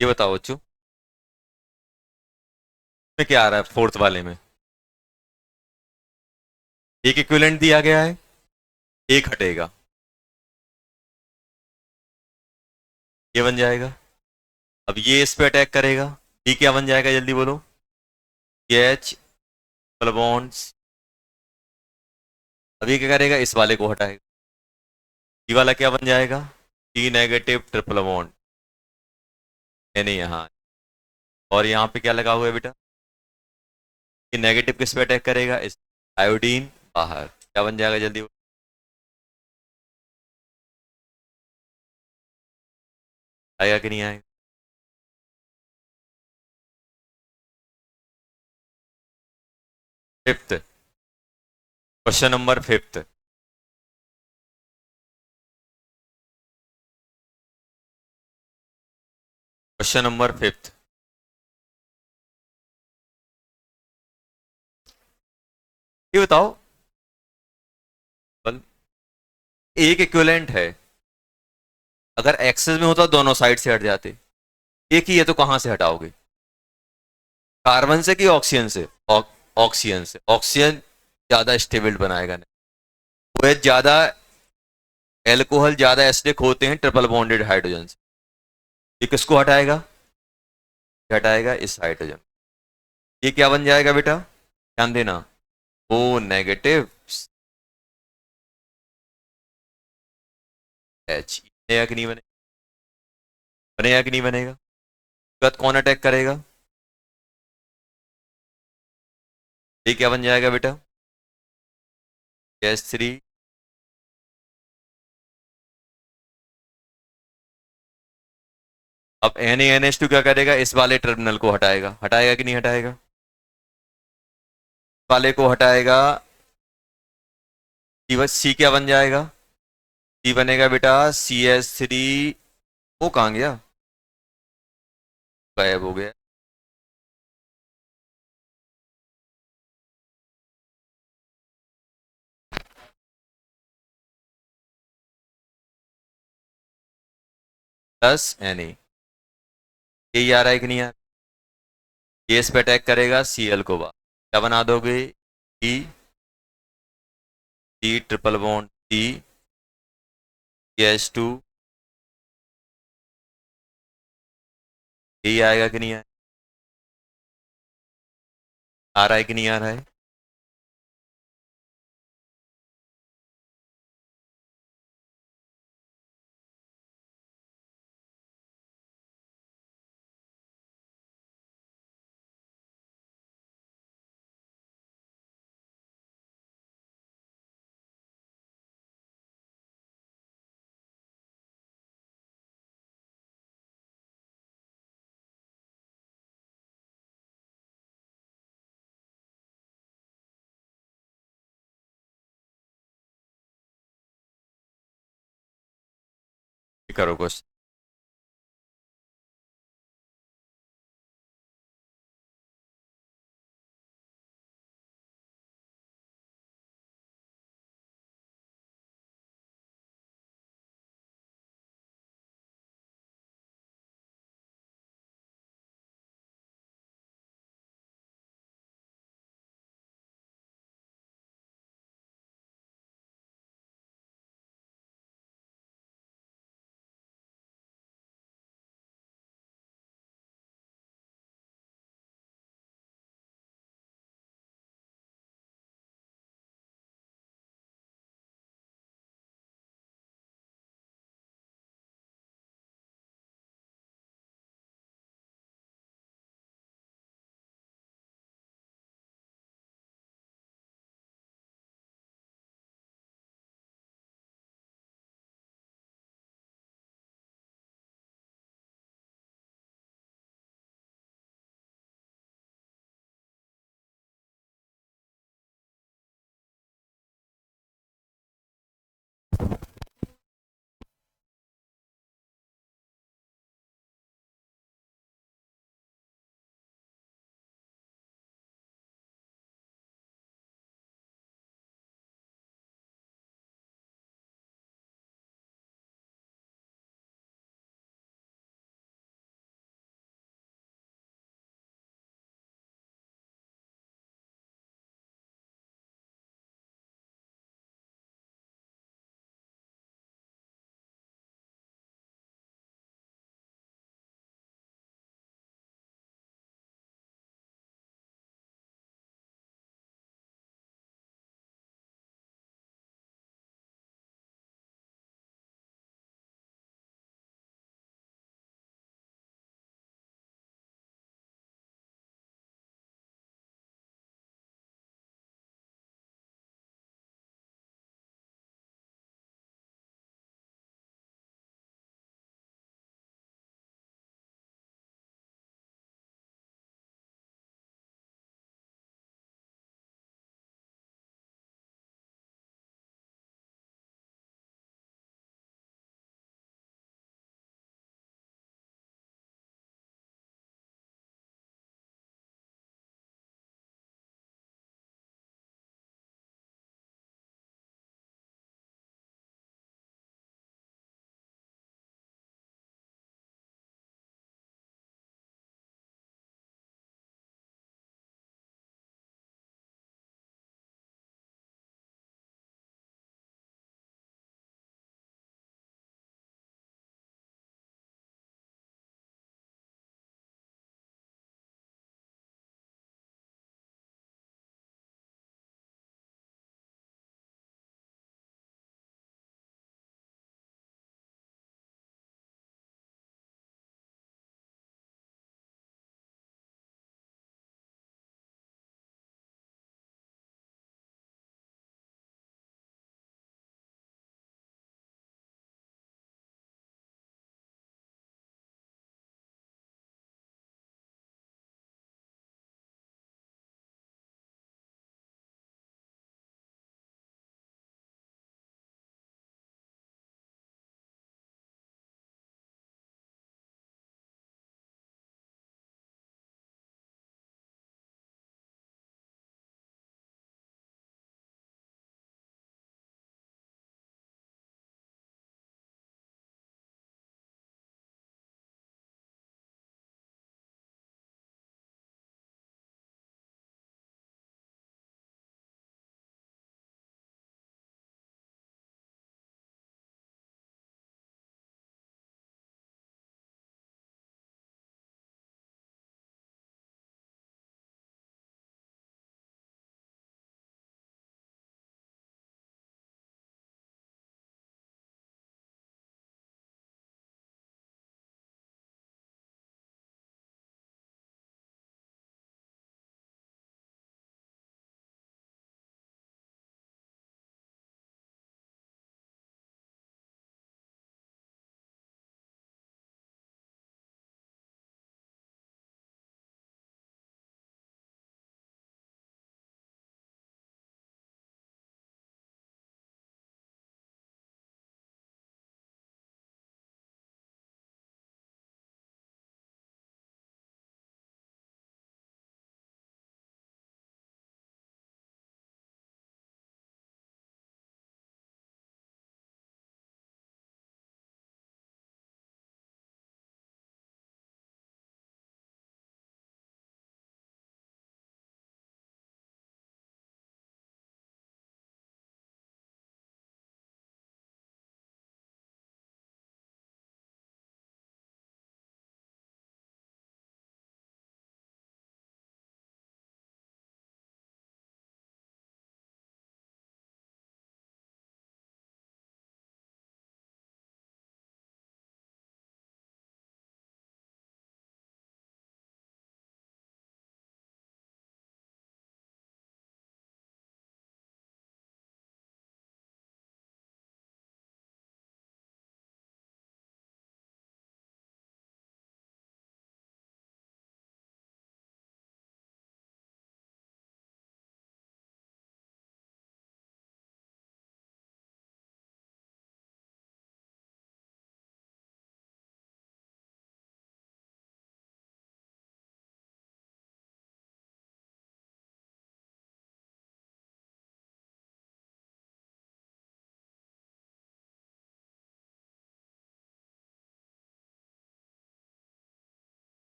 ये बताओ बच्चों, में क्या आ रहा है फोर्थ वाले में? एक इक्विवेलेंट दिया गया है, एक हटेगा, ये बन जाएगा। अब ये इस पे अटैक करेगा, ये क्या बन जाएगा जल्दी बोलो? H double bonds. अब ये क्या करेगा, इस वाले को हटाएगा, ये वाला क्या बन जाएगा? टी नेगेटिव ट्रिपल बॉन्ड, यानी यहाँ। और यहाँ पे क्या लगा हुआ है बेटा? ये नेगेटिव किस पे अटैक करेगा? इस आयोडीन बाहर, क्या बन जाएगा जल्दी बोलो? आएगा कि नहीं आएगा? Fifth, question number fifth. Question number fifth, ये बताओ, एक इक्विवेलेंट है, अगर एक्सेस में होता दोनों साइड से हट जाते, एक ही है तो कहां से हटाओगे? कार्बन से कि ऑक्सीजन से? ऑक्सीजन से। ऑक्सीजन ज्यादा स्टेबल बनाएगा नहीं, वो ज्यादा एल्कोहल ज्यादा एसिडिक होते हैं ट्रिपल बॉन्डेड हाइड्रोजन से। ये किसको हटाएगा? ये हटाएगा इस हाइड्रोजन। ये क्या बन जाएगा बेटा, ध्यान देना, ओ नेगेटिव एच। बनेगा कि नहीं बनेगा? बनेगा कि नहीं बनेगा? गत कौन अटैक करेगा? ये क्या बन जाएगा बेटा? H three. अब NaNH2 क्या करेगा, इस वाले टर्मिनल को हटाएगा, हटाएगा कि नहीं हटाएगा? वाले को हटाएगा, सी बस सी क्या बन जाएगा? सी बनेगा बेटा CH3। वो कहाँ गया, गायब हो गया। प्लस Na, यही आ रहा है कि नहीं आ रहा? ये इस पे अटैक करेगा, Cl को बाहर, क्या बना दोगे? ई C triple bond C H2। यही आएगा कि नहीं आएगा? आ रहा है कि नहीं आ रहा है? करो क्वेश्चन।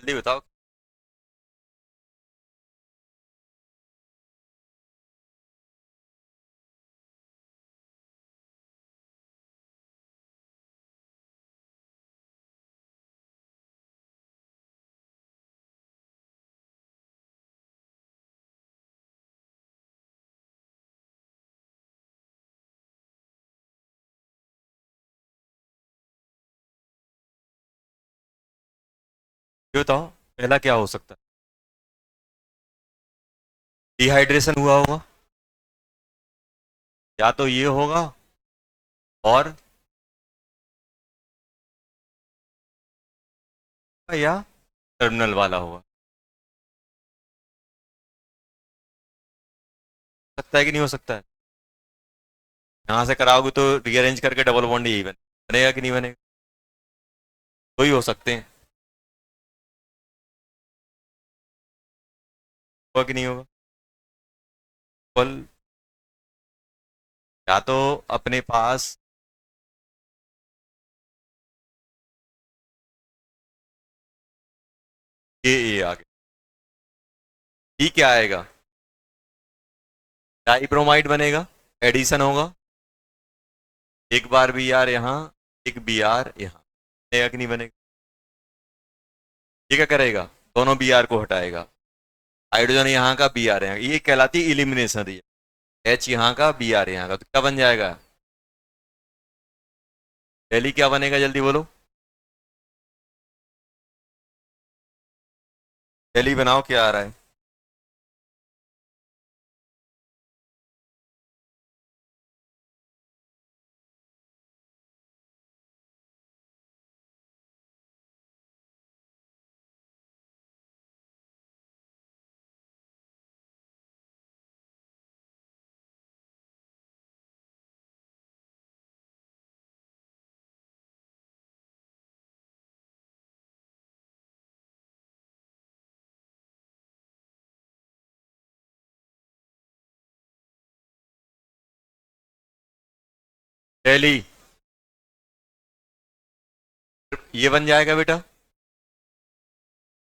जल्दी बताओ। ये बताओ पहला क्या हो सकता है? डिहाइड्रेशन हुआ होगा, या तो ये होगा, और या टर्मिनल वाला होगा। सकता है कि नहीं हो सकता है? यहाँ से कराओगे तो रीअरेंज करके डबल बॉन्ड यही बनेगा कि नहीं बनेगा? दो ही हो सकते हैं, होगा कि नहीं होगा? बल, या तो अपने पास ये आ गया, ई क्या आएगा? डाइब्रोमाइड बनेगा, एडिशन होगा, एक बार बी आर यहाँ, एक बी आर यहाँ, बनेगा कि नहीं बनेगा? ये क्या करेगा? दोनों बी आर को हटाएगा, हाइड्रोजन यहाँ का बी आर यहाँ, ये कहलाती है इलिमिनेशन रिएक्शन। एच यहाँ का बी आर यहाँ का, तो क्या बन जाएगा? पहली क्या बनेगा, जल्दी बोलो। पहली बनाओ, क्या आ रहा है? पहली ये बन जाएगा बेटा,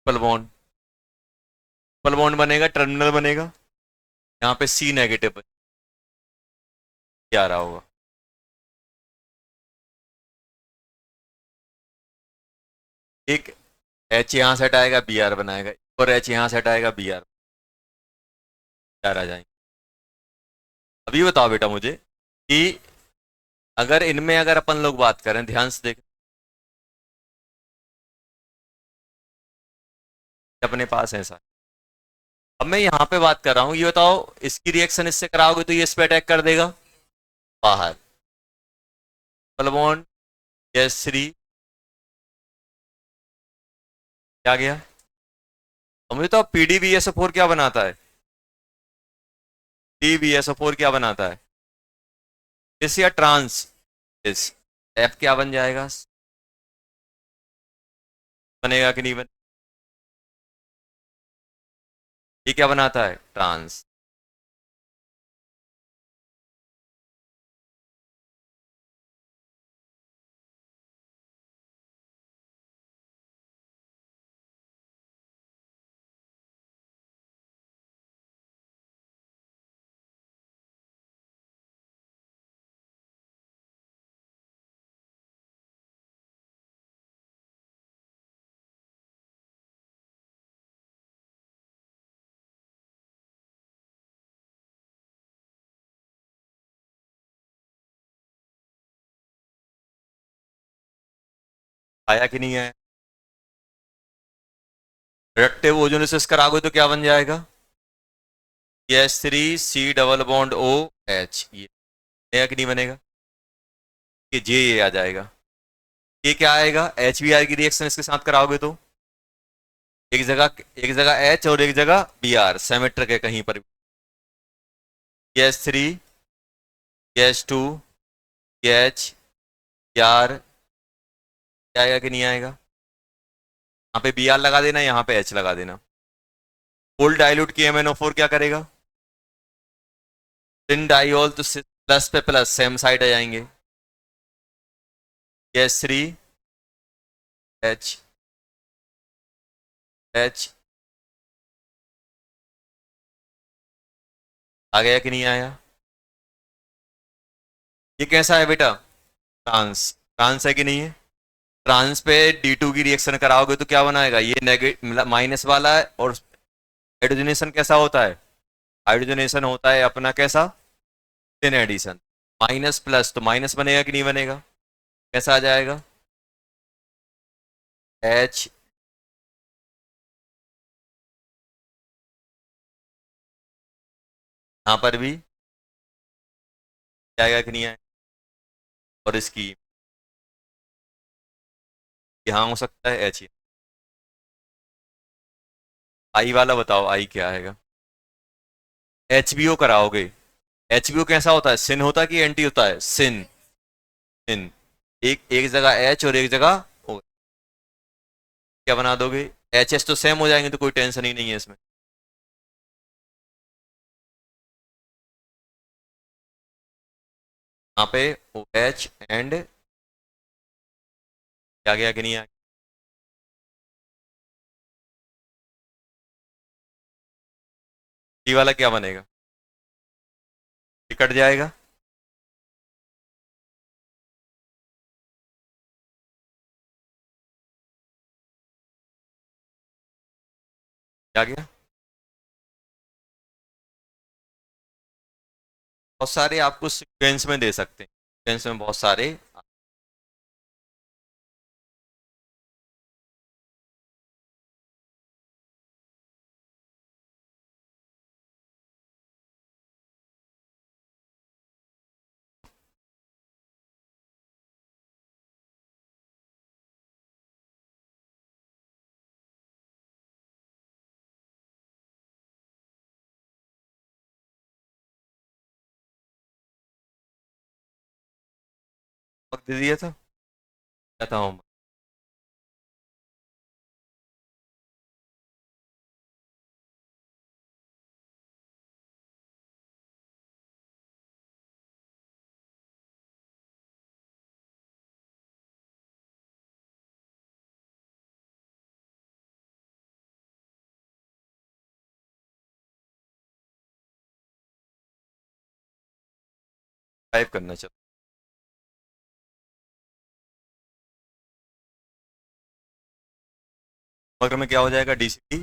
ट्रिपल बॉन्ड। ट्रिपल बॉन्ड बनेगा, टर्मिनल बनेगा, यहाँ पे सी नेगेटिव क्या आ रहा होगा? एक एच यहाँ से हटाएगा, बी आर बनाएगा, और एच यहाँ से हटाएगा, बी आर आ जाएंगे। अभी बताओ बेटा मुझे कि अगर इनमें अगर अपन लोग बात करें, ध्यान से देख, अपने पास है ऐसा। अब मैं यहाँ पे बात कर रहा हूँ, ये बताओ इसकी रिएक्शन इससे कराओगे तो ये इस पे अटैक कर देगा, बाहर। डबल बॉन्ड गैस थ्री क्या गया? अब मुझे तो पीडीबीएसओ4 क्या बनाता है? पीडीबीएसओ4 क्या बनाता है? इस या ट्रांस, इस एफ क्या बन जाएगा? बनेगा कि नहीं बने? ये क्या बनाता है? ट्रांस। आया कि नहीं आया? रिएक्टिव ओजोनिसिस कराओगे तो क्या बन जाएगा? S three C double bond O H, ये बनेगा कि नहीं बनेगा? ये जे ये आ जाएगा। ये क्या आएगा? एच बी आर की रिएक्शन इसके साथ कराओगे तो एक जगह एच और एक जगह बी आर सेमेट्रिक है कहीं पर। H three, H two, H R आएगा कि नहीं आएगा? यहाँ पे बी आर लगा देना, यहाँ पे एच लगा देना। फुल डाइल्यूट की MnO4 क्या करेगा? सिन डाइऑल तो प्लस पे प्लस सेम साइड आ जाएंगे। एच थ्री एच एच आ गया कि नहीं आया? ये कैसा है बेटा? ट्रांस। ट्रांस है कि नहीं है? ट्रांस पे D2 की रिएक्शन कराओगे तो क्या बनाएगा? ये नेगेटिव माइनस वाला है। और हाइड्रोजनेशन कैसा होता है? हाइड्रोजनेशन होता है अपना कैसा? In addition. माइनस प्लस तो माइनस बनेगा कि नहीं बनेगा? कैसा आ जाएगा? एच। यहां पर भी आएगा कि नहीं आएगा? और इसकी यहाँ हो सकता है एच। आई वाला बताओ, आई क्या आएगा? एच बी ओ कराओगे? एच बी ओ कैसा होता है? सिन होता है कि एंटी होता है? सिन। सिन। एक एक जगह एच और एक जगह ओ। क्या बना दोगे? एच एस तो सेम हो जाएंगे तो कोई टेंशन ही नहीं है इसमें। यहाँ पे ओ एच एंड क्या गया कि नहीं आ? डी वाला क्या बनेगा? ये कट जाएगा। क्या गया? बहुत सारे आपको सीक्वेंस में दे सकते हैं, सीक्वेंस में बहुत सारे। वक्त दे दिया था, क्या था होमवर्क? टाइप करना चाहिए। होमवर्क में क्या हो जाएगा? डीसीटी